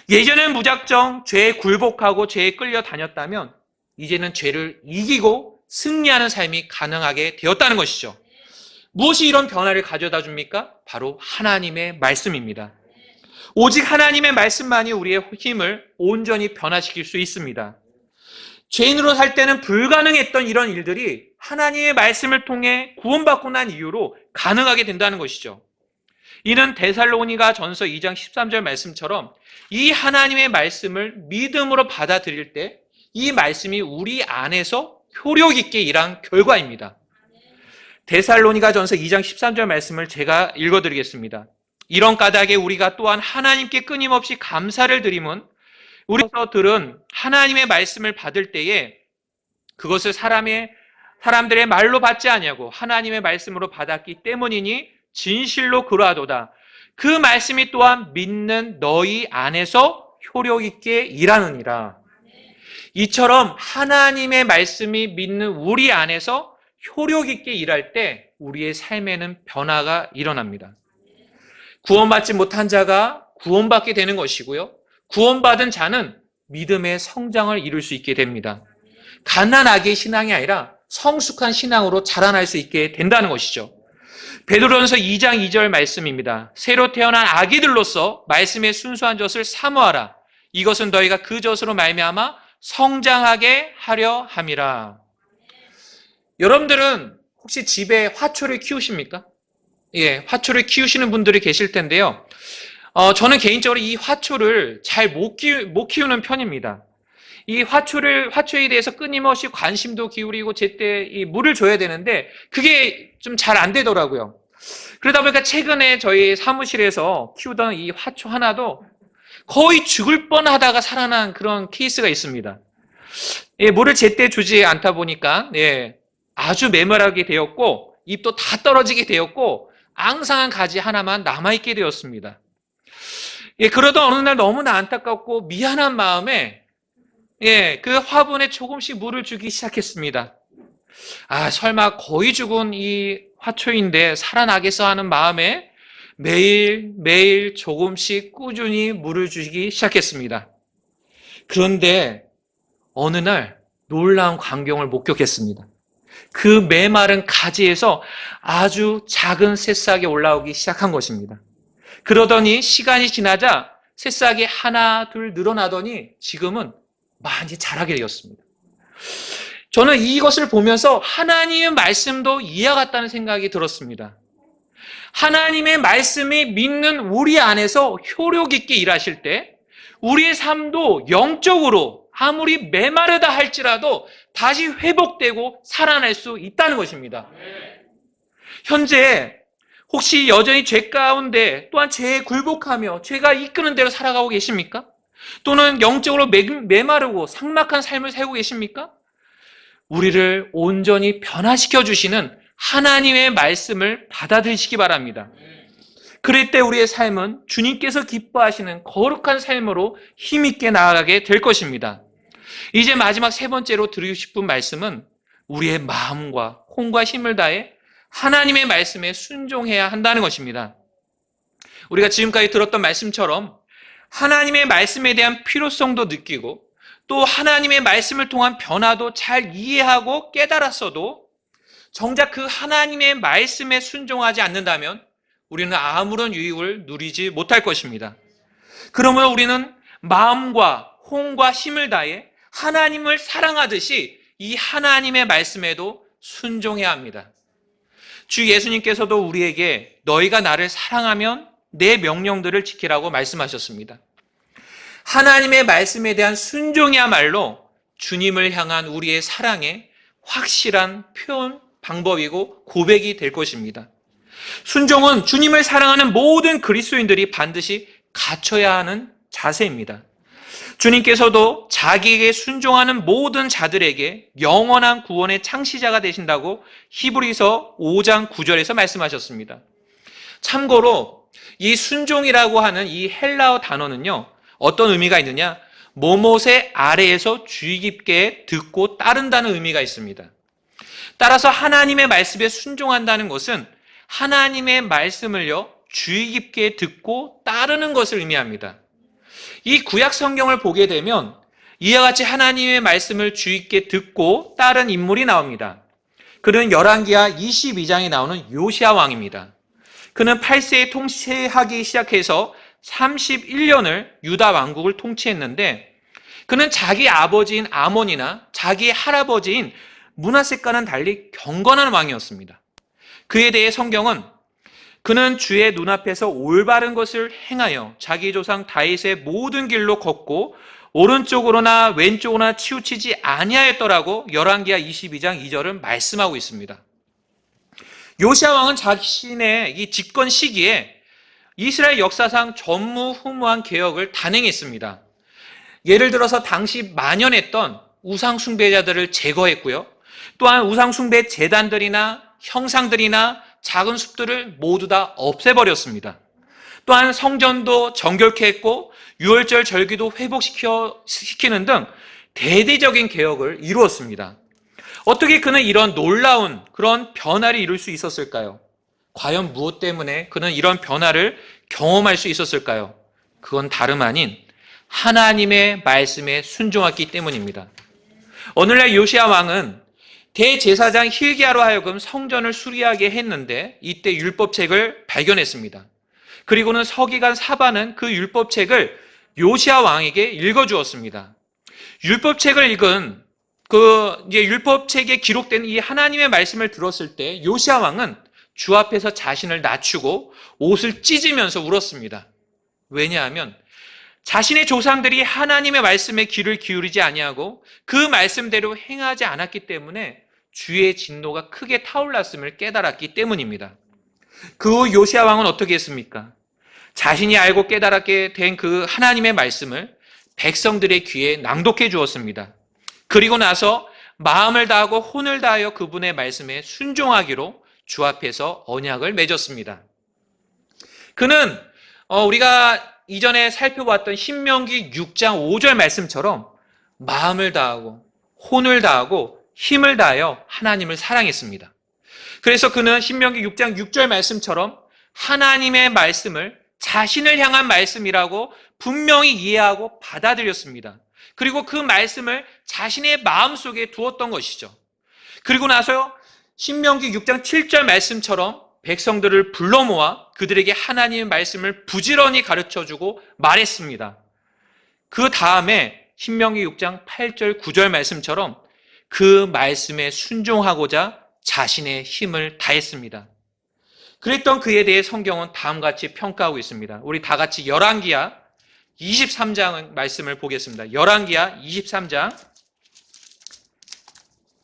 예전엔 무작정 죄에 굴복하고 죄에 끌려 다녔다면 이제는 죄를 이기고 승리하는 삶이 가능하게 되었다는 것이죠. 무엇이 이런 변화를 가져다 줍니까? 바로 하나님의 말씀입니다. 오직 하나님의 말씀만이 우리의 힘을 온전히 변화시킬 수 있습니다. 죄인으로 살 때는 불가능했던 이런 일들이 하나님의 말씀을 통해 구원받고 난 이후로 가능하게 된다는 것이죠. 이는 데살로니가 전서 2장 13절 말씀처럼 이 하나님의 말씀을 믿음으로 받아들일 때 이 말씀이 우리 안에서 효력 있게 일한 결과입니다. 데살로니가전서 2장 13절 말씀을 제가 읽어드리겠습니다. 이런 까닭에 우리가 또한 하나님께 끊임없이 감사를 드림은 우리서 들은 하나님의 말씀을 받을 때에 그것을 사람들의 말로 받지 아니하고 하나님의 말씀으로 받았기 때문이니 진실로 그러하도다. 그 말씀이 또한 믿는 너희 안에서 효력 있게 일하느니라. 이처럼 하나님의 말씀이 믿는 우리 안에서 효력 있게 일할 때 우리의 삶에는 변화가 일어납니다. 구원받지 못한 자가 구원받게 되는 것이고요. 구원받은 자는 믿음의 성장을 이룰 수 있게 됩니다. 갓난아기의 신앙이 아니라 성숙한 신앙으로 자라날 수 있게 된다는 것이죠. 베드로전서 2장 2절 말씀입니다. 새로 태어난 아기들로서 말씀의 순수한 젖을 사모하라. 이것은 너희가 그 젖으로 말미암아 성장하게 하려 함이라. 여러분들은 혹시 집에 화초를 키우십니까? 예, 화초를 키우시는 분들이 계실 텐데요. 저는 개인적으로 이 화초를 잘 못 키우는 편입니다. 이 화초에 대해서 끊임없이 관심도 기울이고 제때 이 물을 줘야 되는데 그게 좀 잘 안 되더라고요. 그러다 보니까 최근에 저희 사무실에서 키우던 이 화초 하나도 거의 죽을 뻔하다가 살아난 그런 케이스가 있습니다. 예, 물을 제때 주지 않다 보니까 아주 메말하게 되었고 잎도 다 떨어지게 되었고 앙상한 가지 하나만 남아있게 되었습니다. 그러던 어느 날 너무나 안타깝고 미안한 마음에 그 화분에 조금씩 물을 주기 시작했습니다. 설마 거의 죽은 이 화초인데 살아나겠어 하는 마음에 매일 조금씩 꾸준히 물을 주기 시작했습니다. 그런데 어느 날 놀라운 광경을 목격했습니다. 그 메마른 가지에서 아주 작은 새싹이 올라오기 시작한 것입니다. 그러더니 시간이 지나자 새싹이 하나 둘 늘어나더니 지금은 많이 자라게 되었습니다. 저는 이것을 보면서 하나님의 말씀도 이와 같다는 생각이 들었습니다. 하나님의 말씀이 믿는 우리 안에서 효력 있게 일하실 때 우리의 삶도 영적으로 아무리 메마르다 할지라도 다시 회복되고 살아날 수 있다는 것입니다. 현재 혹시 여전히 죄 가운데 또한 죄에 굴복하며 죄가 이끄는 대로 살아가고 계십니까? 또는 영적으로 메마르고 삭막한 삶을 살고 계십니까? 우리를 온전히 변화시켜 주시는 하나님의 말씀을 받아들이시기 바랍니다. 그럴 때 우리의 삶은 주님께서 기뻐하시는 거룩한 삶으로 힘있게 나아가게 될 것입니다. 이제 마지막 세 번째로 드리고 싶은 말씀은 우리의 마음과 혼과 힘을 다해 하나님의 말씀에 순종해야 한다는 것입니다. 우리가 지금까지 들었던 말씀처럼 하나님의 말씀에 대한 필요성도 느끼고 또 하나님의 말씀을 통한 변화도 잘 이해하고 깨달았어도 정작 그 하나님의 말씀에 순종하지 않는다면 우리는 아무런 유익을 누리지 못할 것입니다. 그러므로 우리는 마음과 혼과 힘을 다해 하나님을 사랑하듯이 이 하나님의 말씀에도 순종해야 합니다. 주 예수님께서도 우리에게 너희가 나를 사랑하면 내 명령들을 지키라고 말씀하셨습니다. 하나님의 말씀에 대한 순종이야말로 주님을 향한 우리의 사랑의 확실한 표현 방법이고 고백이 될 것입니다. 순종은 주님을 사랑하는 모든 그리스도인들이 반드시 갖춰야 하는 자세입니다. 주님께서도 자기에게 순종하는 모든 자들에게 영원한 구원의 창시자가 되신다고 히브리서 5장 9절에서 말씀하셨습니다. 참고로 이 순종이라고 하는 이 헬라어 단어는요, 어떤 의미가 있느냐? 모못의 아래에서 주의 깊게 듣고 따른다는 의미가 있습니다. 따라서 하나님의 말씀에 순종한다는 것은 하나님의 말씀을요, 주의 깊게 듣고 따르는 것을 의미합니다. 이 구약 성경을 보게 되면 이와 같이 하나님의 말씀을 주의 깊게 듣고 따른 인물이 나옵니다. 그는 열왕기하 22장에 나오는 요시야 왕입니다. 그는 8세에 통치하기 시작해서 31년을 유다 왕국을 통치했는데 그는 자기 아버지인 아몬이나 자기 할아버지인 므낫세과는 달리 경건한 왕이었습니다. 그에 대해 성경은 그는 주의 눈앞에서 올바른 것을 행하여 자기 조상 다윗의 모든 길로 걷고 오른쪽으로나 왼쪽으로나 치우치지 아니하였더라고 열왕기하 22장 2절은 말씀하고 있습니다. 요시야 왕은 자신의 이 집권 시기에 이스라엘 역사상 전무후무한 개혁을 단행했습니다. 예를 들어서 당시 만연했던 우상 숭배자들을 제거했고요. 또한 우상 숭배 제단들이나 형상들이나 작은 숲들을 모두 다 없애버렸습니다. 또한 성전도 정결케 했고 유월절 절기도 회복시키는 등 대대적인 개혁을 이루었습니다. 어떻게 그는 이런 놀라운 그런 변화를 이룰 수 있었을까요? 과연 무엇 때문에 그는 이런 변화를 경험할 수 있었을까요? 그건 다름 아닌 하나님의 말씀에 순종했기 때문입니다. 오늘날 요시야 왕은 대제사장 hil기야로 하여금 성전을 수리하게 했는데 이때 율법책을 발견했습니다. 그리고는 서기관 사반은 그 율법책을 요시야 왕에게 읽어주었습니다. 율법책을 읽은 율법책에 기록된 이 하나님의 말씀을 들었을 때 요시야 왕은 주 앞에서 자신을 낮추고 옷을 찢으면서 울었습니다. 왜냐하면 자신의 조상들이 하나님의 말씀에 귀를 기울이지 아니하고 그 말씀대로 행하지 않았기 때문에 주의 진노가 크게 타올랐음을 깨달았기 때문입니다. 그 후 요시야 왕은 어떻게 했습니까? 자신이 알고 깨달았게 된 그 하나님의 말씀을 백성들의 귀에 낭독해 주었습니다. 그리고 나서 마음을 다하고 혼을 다하여 그분의 말씀에 순종하기로 주 앞에서 언약을 맺었습니다. 그는 우리가 이전에 살펴봤던 신명기 6장 5절 말씀처럼 마음을 다하고 혼을 다하고 힘을 다하여 하나님을 사랑했습니다. 그래서 그는 신명기 6장 6절 말씀처럼 하나님의 말씀을 자신을 향한 말씀이라고 분명히 이해하고 받아들였습니다. 그리고 그 말씀을 자신의 마음속에 두었던 것이죠. 그리고 나서 신명기 6장 7절 말씀처럼 백성들을 불러 모아 그들에게 하나님의 말씀을 부지런히 가르쳐주고 말했습니다. 그 다음에 신명기 6장 8절 9절 말씀처럼 그 말씀에 순종하고자 자신의 힘을 다했습니다. 그랬던 그에 대해 성경은 다음과 같이 평가하고 있습니다. 우리 다 같이 열왕기하 23장 말씀을 보겠습니다. 열왕기하 23장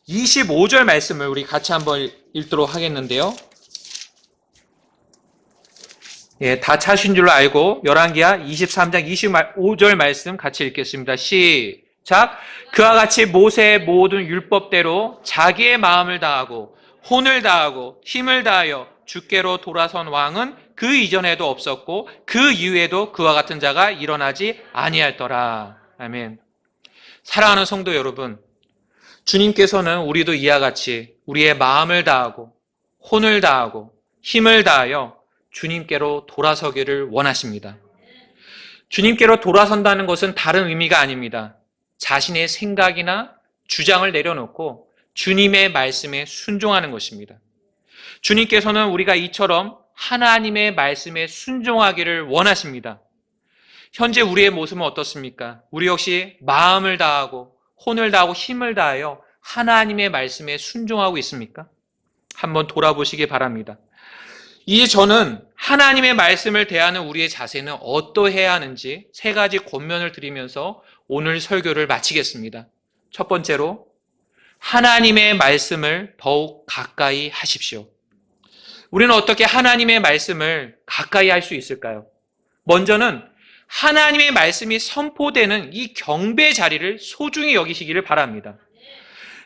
25절 말씀을 우리 같이 한번 읽도록 하겠는데요. 다 찾으신 줄로 알고 열왕기하 23장 25절 말씀 같이 읽겠습니다. 시작. 그와 같이 모세의 모든 율법대로 자기의 마음을 다하고 혼을 다하고 힘을 다하여 주께로 돌아선 왕은 그 이전에도 없었고 그 이후에도 그와 같은 자가 일어나지 아니할더라. 아멘. 사랑하는 성도 여러분, 주님께서는 우리도 이와 같이 우리의 마음을 다하고 혼을 다하고 힘을 다하여 주님께로 돌아서기를 원하십니다. 주님께로 돌아선다는 것은 다른 의미가 아닙니다. 자신의 생각이나 주장을 내려놓고 주님의 말씀에 순종하는 것입니다. 주님께서는 우리가 이처럼 하나님의 말씀에 순종하기를 원하십니다. 현재 우리의 모습은 어떻습니까? 우리 역시 마음을 다하고 혼을 다하고 힘을 다하여 하나님의 말씀에 순종하고 있습니까? 한번 돌아보시기 바랍니다. 이제 저는 하나님의 말씀을 대하는 우리의 자세는 어떠해야 하는지 세 가지 권면을 드리면서 오늘 설교를 마치겠습니다. 첫 번째로, 하나님의 말씀을 더욱 가까이 하십시오. 우리는 어떻게 하나님의 말씀을 가까이 할 수 있을까요? 먼저는 하나님의 말씀이 선포되는 이 경배 자리를 소중히 여기시기를 바랍니다.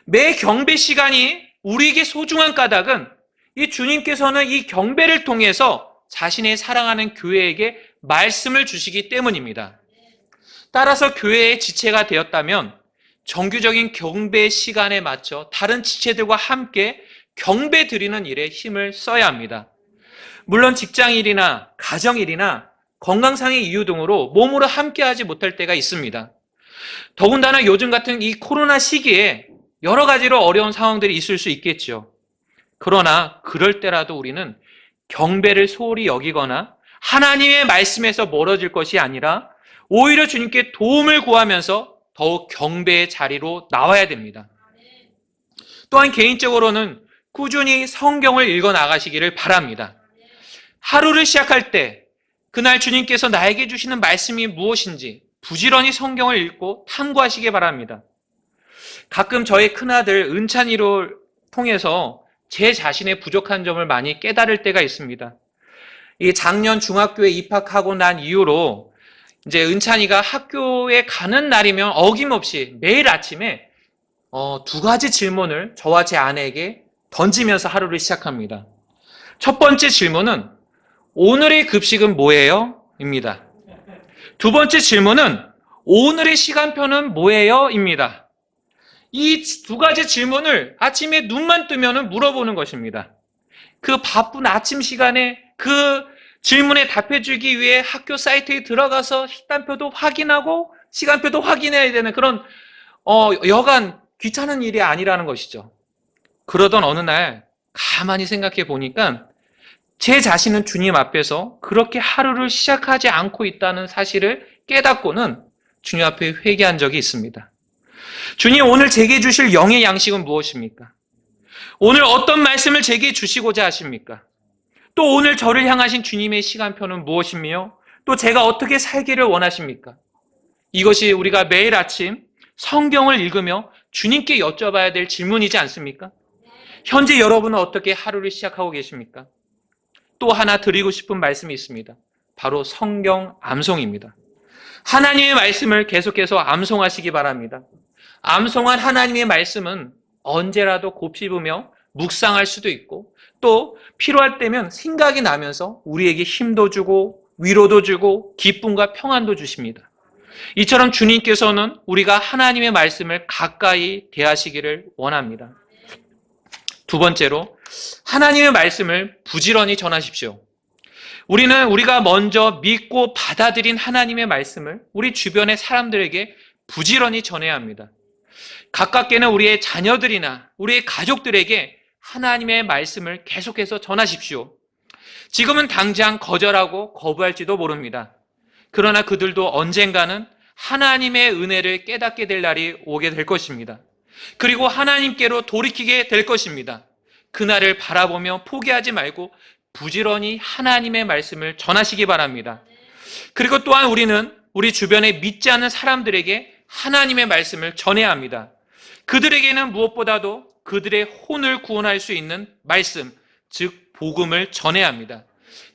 매 경배 시간이 우리에게 소중한 까닭은 이 주님께서는 이 경배를 통해서 자신의 사랑하는 교회에게 말씀을 주시기 때문입니다. 따라서 교회의 지체가 되었다면 정규적인 경배 시간에 맞춰 다른 지체들과 함께 경배 드리는 일에 힘을 써야 합니다. 물론 직장일이나 가정일이나 건강상의 이유 등으로 몸으로 함께하지 못할 때가 있습니다. 더군다나 요즘 같은 이 코로나 시기에 여러 가지로 어려운 상황들이 있을 수 있겠죠. 그러나 그럴 때라도 우리는 경배를 소홀히 여기거나 하나님의 말씀에서 멀어질 것이 아니라 오히려 주님께 도움을 구하면서 더욱 경배의 자리로 나와야 됩니다. 또한 개인적으로는 꾸준히 성경을 읽어 나가시기를 바랍니다. 하루를 시작할 때 그날 주님께서 나에게 주시는 말씀이 무엇인지 부지런히 성경을 읽고 탐구하시기 바랍니다. 가끔 저의 큰아들 은찬이를 통해서 제 자신의 부족한 점을 많이 깨달을 때가 있습니다. 이 작년 중학교에 입학하고 난 이후로 이제 은찬이가 학교에 가는 날이면 어김없이 매일 아침에 두 가지 질문을 저와 제 아내에게 던지면서 하루를 시작합니다. 첫 번째 질문은 오늘의 급식은 뭐예요? 입니다. 두 번째 질문은 오늘의 시간표는 뭐예요? 입니다. 이 두 가지 질문을 아침에 눈만 뜨면 물어보는 것입니다. 그 바쁜 아침 시간에 그 질문에 답해주기 위해 학교 사이트에 들어가서 식단표도 확인하고 시간표도 확인해야 되는 그런 여간 귀찮은 일이 아니라는 것이죠. 그러던 어느 날 가만히 생각해 보니까 제 자신은 주님 앞에서 그렇게 하루를 시작하지 않고 있다는 사실을 깨닫고는 주님 앞에 회개한 적이 있습니다. 주님, 오늘 제게 주실 영의 양식은 무엇입니까? 오늘 어떤 말씀을 제게 주시고자 하십니까? 또 오늘 저를 향하신 주님의 시간표는 무엇이며 또 제가 어떻게 살기를 원하십니까? 이것이 우리가 매일 아침 성경을 읽으며 주님께 여쭤봐야 될 질문이지 않습니까? 현재 여러분은 어떻게 하루를 시작하고 계십니까? 또 하나 드리고 싶은 말씀이 있습니다. 바로 성경 암송입니다. 하나님의 말씀을 계속해서 암송하시기 바랍니다. 암송한 하나님의 말씀은 언제라도 곱씹으며 묵상할 수도 있고 또 필요할 때면 생각이 나면서 우리에게 힘도 주고 위로도 주고 기쁨과 평안도 주십니다. 이처럼 주님께서는 우리가 하나님의 말씀을 가까이 대하시기를 원합니다. 두 번째로 하나님의 말씀을 부지런히 전하십시오. 우리가 먼저 믿고 받아들인 하나님의 말씀을 우리 주변의 사람들에게 부지런히 전해야 합니다. 가깝게는 우리의 자녀들이나 우리의 가족들에게 하나님의 말씀을 계속해서 전하십시오. 지금은 당장 거절하고 거부할지도 모릅니다. 그러나 그들도 언젠가는 하나님의 은혜를 깨닫게 될 날이 오게 될 것입니다. 그리고 하나님께로 돌이키게 될 것입니다. 그날을 바라보며 포기하지 말고 부지런히 하나님의 말씀을 전하시기 바랍니다. 그리고 또한 우리는 우리 주변에 믿지 않는 사람들에게 하나님의 말씀을 전해야 합니다. 그들에게는 무엇보다도 그들의 혼을 구원할 수 있는 말씀, 즉 복음을 전해야 합니다.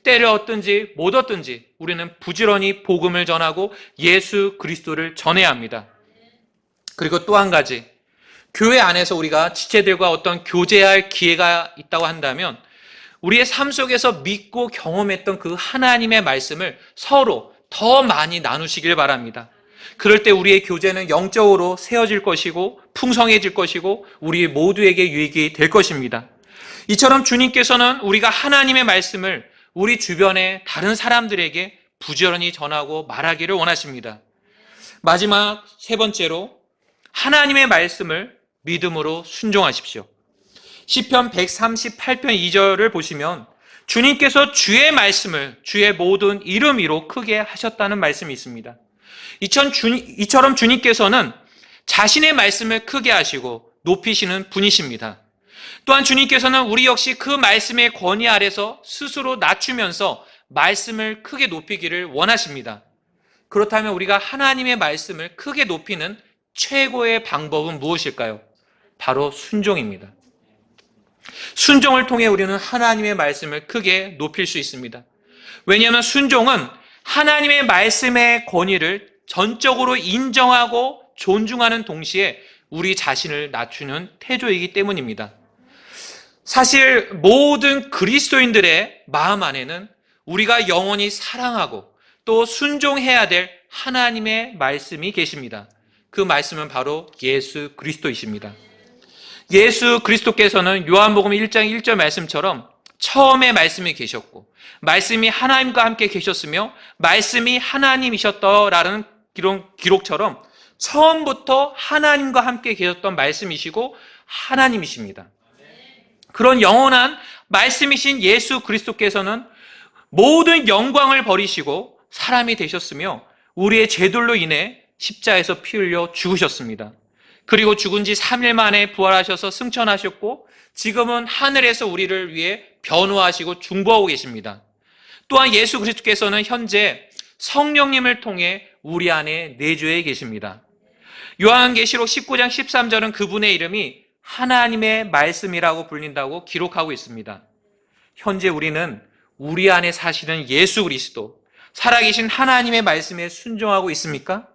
때를 얻든지 못 얻든지 우리는 부지런히 복음을 전하고 예수 그리스도를 전해야 합니다. 그리고 또 한 가지, 교회 안에서 우리가 지체들과 어떤 교제할 기회가 있다고 한다면 우리의 삶 속에서 믿고 경험했던 그 하나님의 말씀을 서로 더 많이 나누시길 바랍니다. 그럴 때 우리의 교제는 영적으로 세워질 것이고 풍성해질 것이고 우리 모두에게 유익이 될 것입니다. 이처럼 주님께서는 우리가 하나님의 말씀을 우리 주변의 다른 사람들에게 부지런히 전하고 말하기를 원하십니다. 마지막 세 번째로 하나님의 말씀을 믿음으로 순종하십시오. 시편 138편 2절을 보시면 주님께서 주의 말씀을 주의 모든 이름 위로 크게 하셨다는 말씀이 있습니다. 이처럼 주님께서는 자신의 말씀을 크게 하시고 높이시는 분이십니다. 또한 주님께서는 우리 역시 그 말씀의 권위 아래서 스스로 낮추면서 말씀을 크게 높이기를 원하십니다. 그렇다면 우리가 하나님의 말씀을 크게 높이는 최고의 방법은 무엇일까요? 바로 순종입니다. 순종을 통해 우리는 하나님의 말씀을 크게 높일 수 있습니다. 왜냐하면 순종은 하나님의 말씀의 권위를 전적으로 인정하고 존중하는 동시에 우리 자신을 낮추는 태도이기 때문입니다. 사실 모든 그리스도인들의 마음 안에는 우리가 영원히 사랑하고 또 순종해야 될 하나님의 말씀이 계십니다. 그 말씀은 바로 예수 그리스도이십니다. 예수 그리스도께서는 요한복음 1장 1절 말씀처럼 처음에 말씀이 계셨고 말씀이 하나님과 함께 계셨으며 말씀이 하나님이셨더라는 기록처럼 처음부터 하나님과 함께 계셨던 말씀이시고 하나님이십니다. 그런 영원한 말씀이신 예수 그리스도께서는 모든 영광을 버리시고 사람이 되셨으며 우리의 죄들로 인해 십자가에서 피 흘려 죽으셨습니다. 그리고 죽은 지 3일 만에 부활하셔서 승천하셨고 지금은 하늘에서 우리를 위해 변호하시고 중보하고 계십니다. 또한 예수 그리스도께서는 현재 성령님을 통해 우리 안에 내주해 계십니다. 요한계시록 19장 13절은 그분의 이름이 하나님의 말씀이라고 불린다고 기록하고 있습니다. 현재 우리는 우리 안에 사시는 예수 그리스도, 살아계신 하나님의 말씀에 순종하고 있습니까?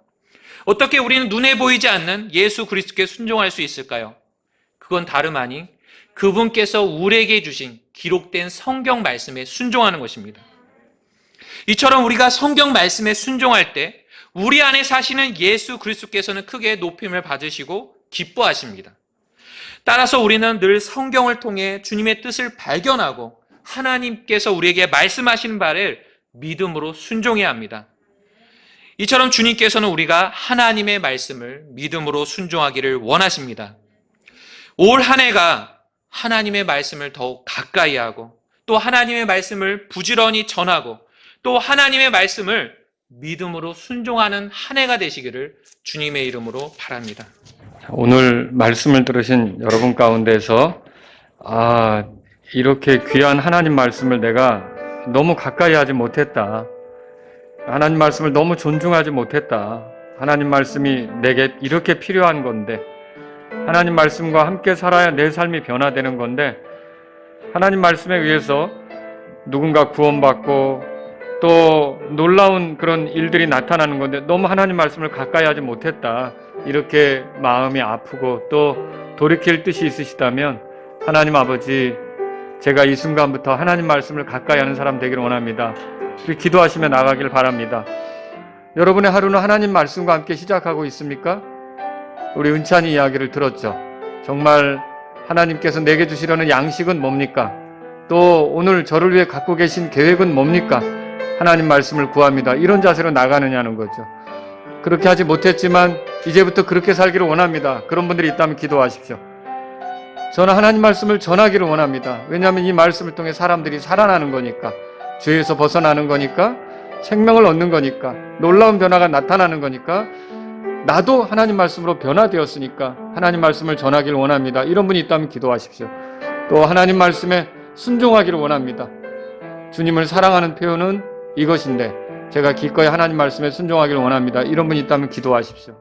어떻게 우리는 눈에 보이지 않는 예수 그리스도께 순종할 수 있을까요? 그건 다름 아닌 그분께서 우리에게 주신 기록된 성경 말씀에 순종하는 것입니다. 이처럼 우리가 성경 말씀에 순종할 때 우리 안에 사시는 예수 그리스도께서는 크게 높임을 받으시고 기뻐하십니다. 따라서 우리는 늘 성경을 통해 주님의 뜻을 발견하고 하나님께서 우리에게 말씀하시는 바를 믿음으로 순종해야 합니다. 이처럼 주님께서는 우리가 하나님의 말씀을 믿음으로 순종하기를 원하십니다. 올 한 해가 하나님의 말씀을 더욱 가까이 하고 또 하나님의 말씀을 부지런히 전하고 또 하나님의 말씀을 믿음으로 순종하는 한 해가 되시기를 주님의 이름으로 바랍니다. 오늘 말씀을 들으신 여러분 가운데서 이렇게 귀한 하나님 말씀을 내가 너무 가까이 하지 못했다. 하나님 말씀을 너무 존중하지 못했다. 하나님 말씀이 내게 이렇게 필요한 건데 하나님 말씀과 함께 살아야 내 삶이 변화되는 건데 하나님 말씀에 의해서 누군가 구원받고 또 놀라운 그런 일들이 나타나는 건데 너무 하나님 말씀을 가까이 하지 못했다. 이렇게 마음이 아프고 또 돌이킬 뜻이 있으시다면 하나님 아버지, 제가 이 순간부터 하나님 말씀을 가까이 하는 사람 되기를 원합니다. 기도하시며 나가길 바랍니다. 여러분의 하루는 하나님 말씀과 함께 시작하고 있습니까? 우리 은찬이 이야기를 들었죠. 정말 하나님께서 내게 주시려는 양식은 뭡니까? 또 오늘 저를 위해 갖고 계신 계획은 뭡니까? 하나님 말씀을 구합니다. 이런 자세로 나가느냐는 거죠. 그렇게 하지 못했지만 이제부터 그렇게 살기를 원합니다. 그런 분들이 있다면 기도하십시오. 저는 하나님 말씀을 전하기를 원합니다. 왜냐하면 이 말씀을 통해 사람들이 살아나는 거니까, 죄에서 벗어나는 거니까, 생명을 얻는 거니까, 놀라운 변화가 나타나는 거니까, 나도 하나님 말씀으로 변화되었으니까 하나님 말씀을 전하기를 원합니다. 이런 분이 있다면 기도하십시오. 또 하나님 말씀에 순종하기를 원합니다. 주님을 사랑하는 표현은 이것인데 제가 기꺼이 하나님 말씀에 순종하기를 원합니다. 이런 분이 있다면 기도하십시오.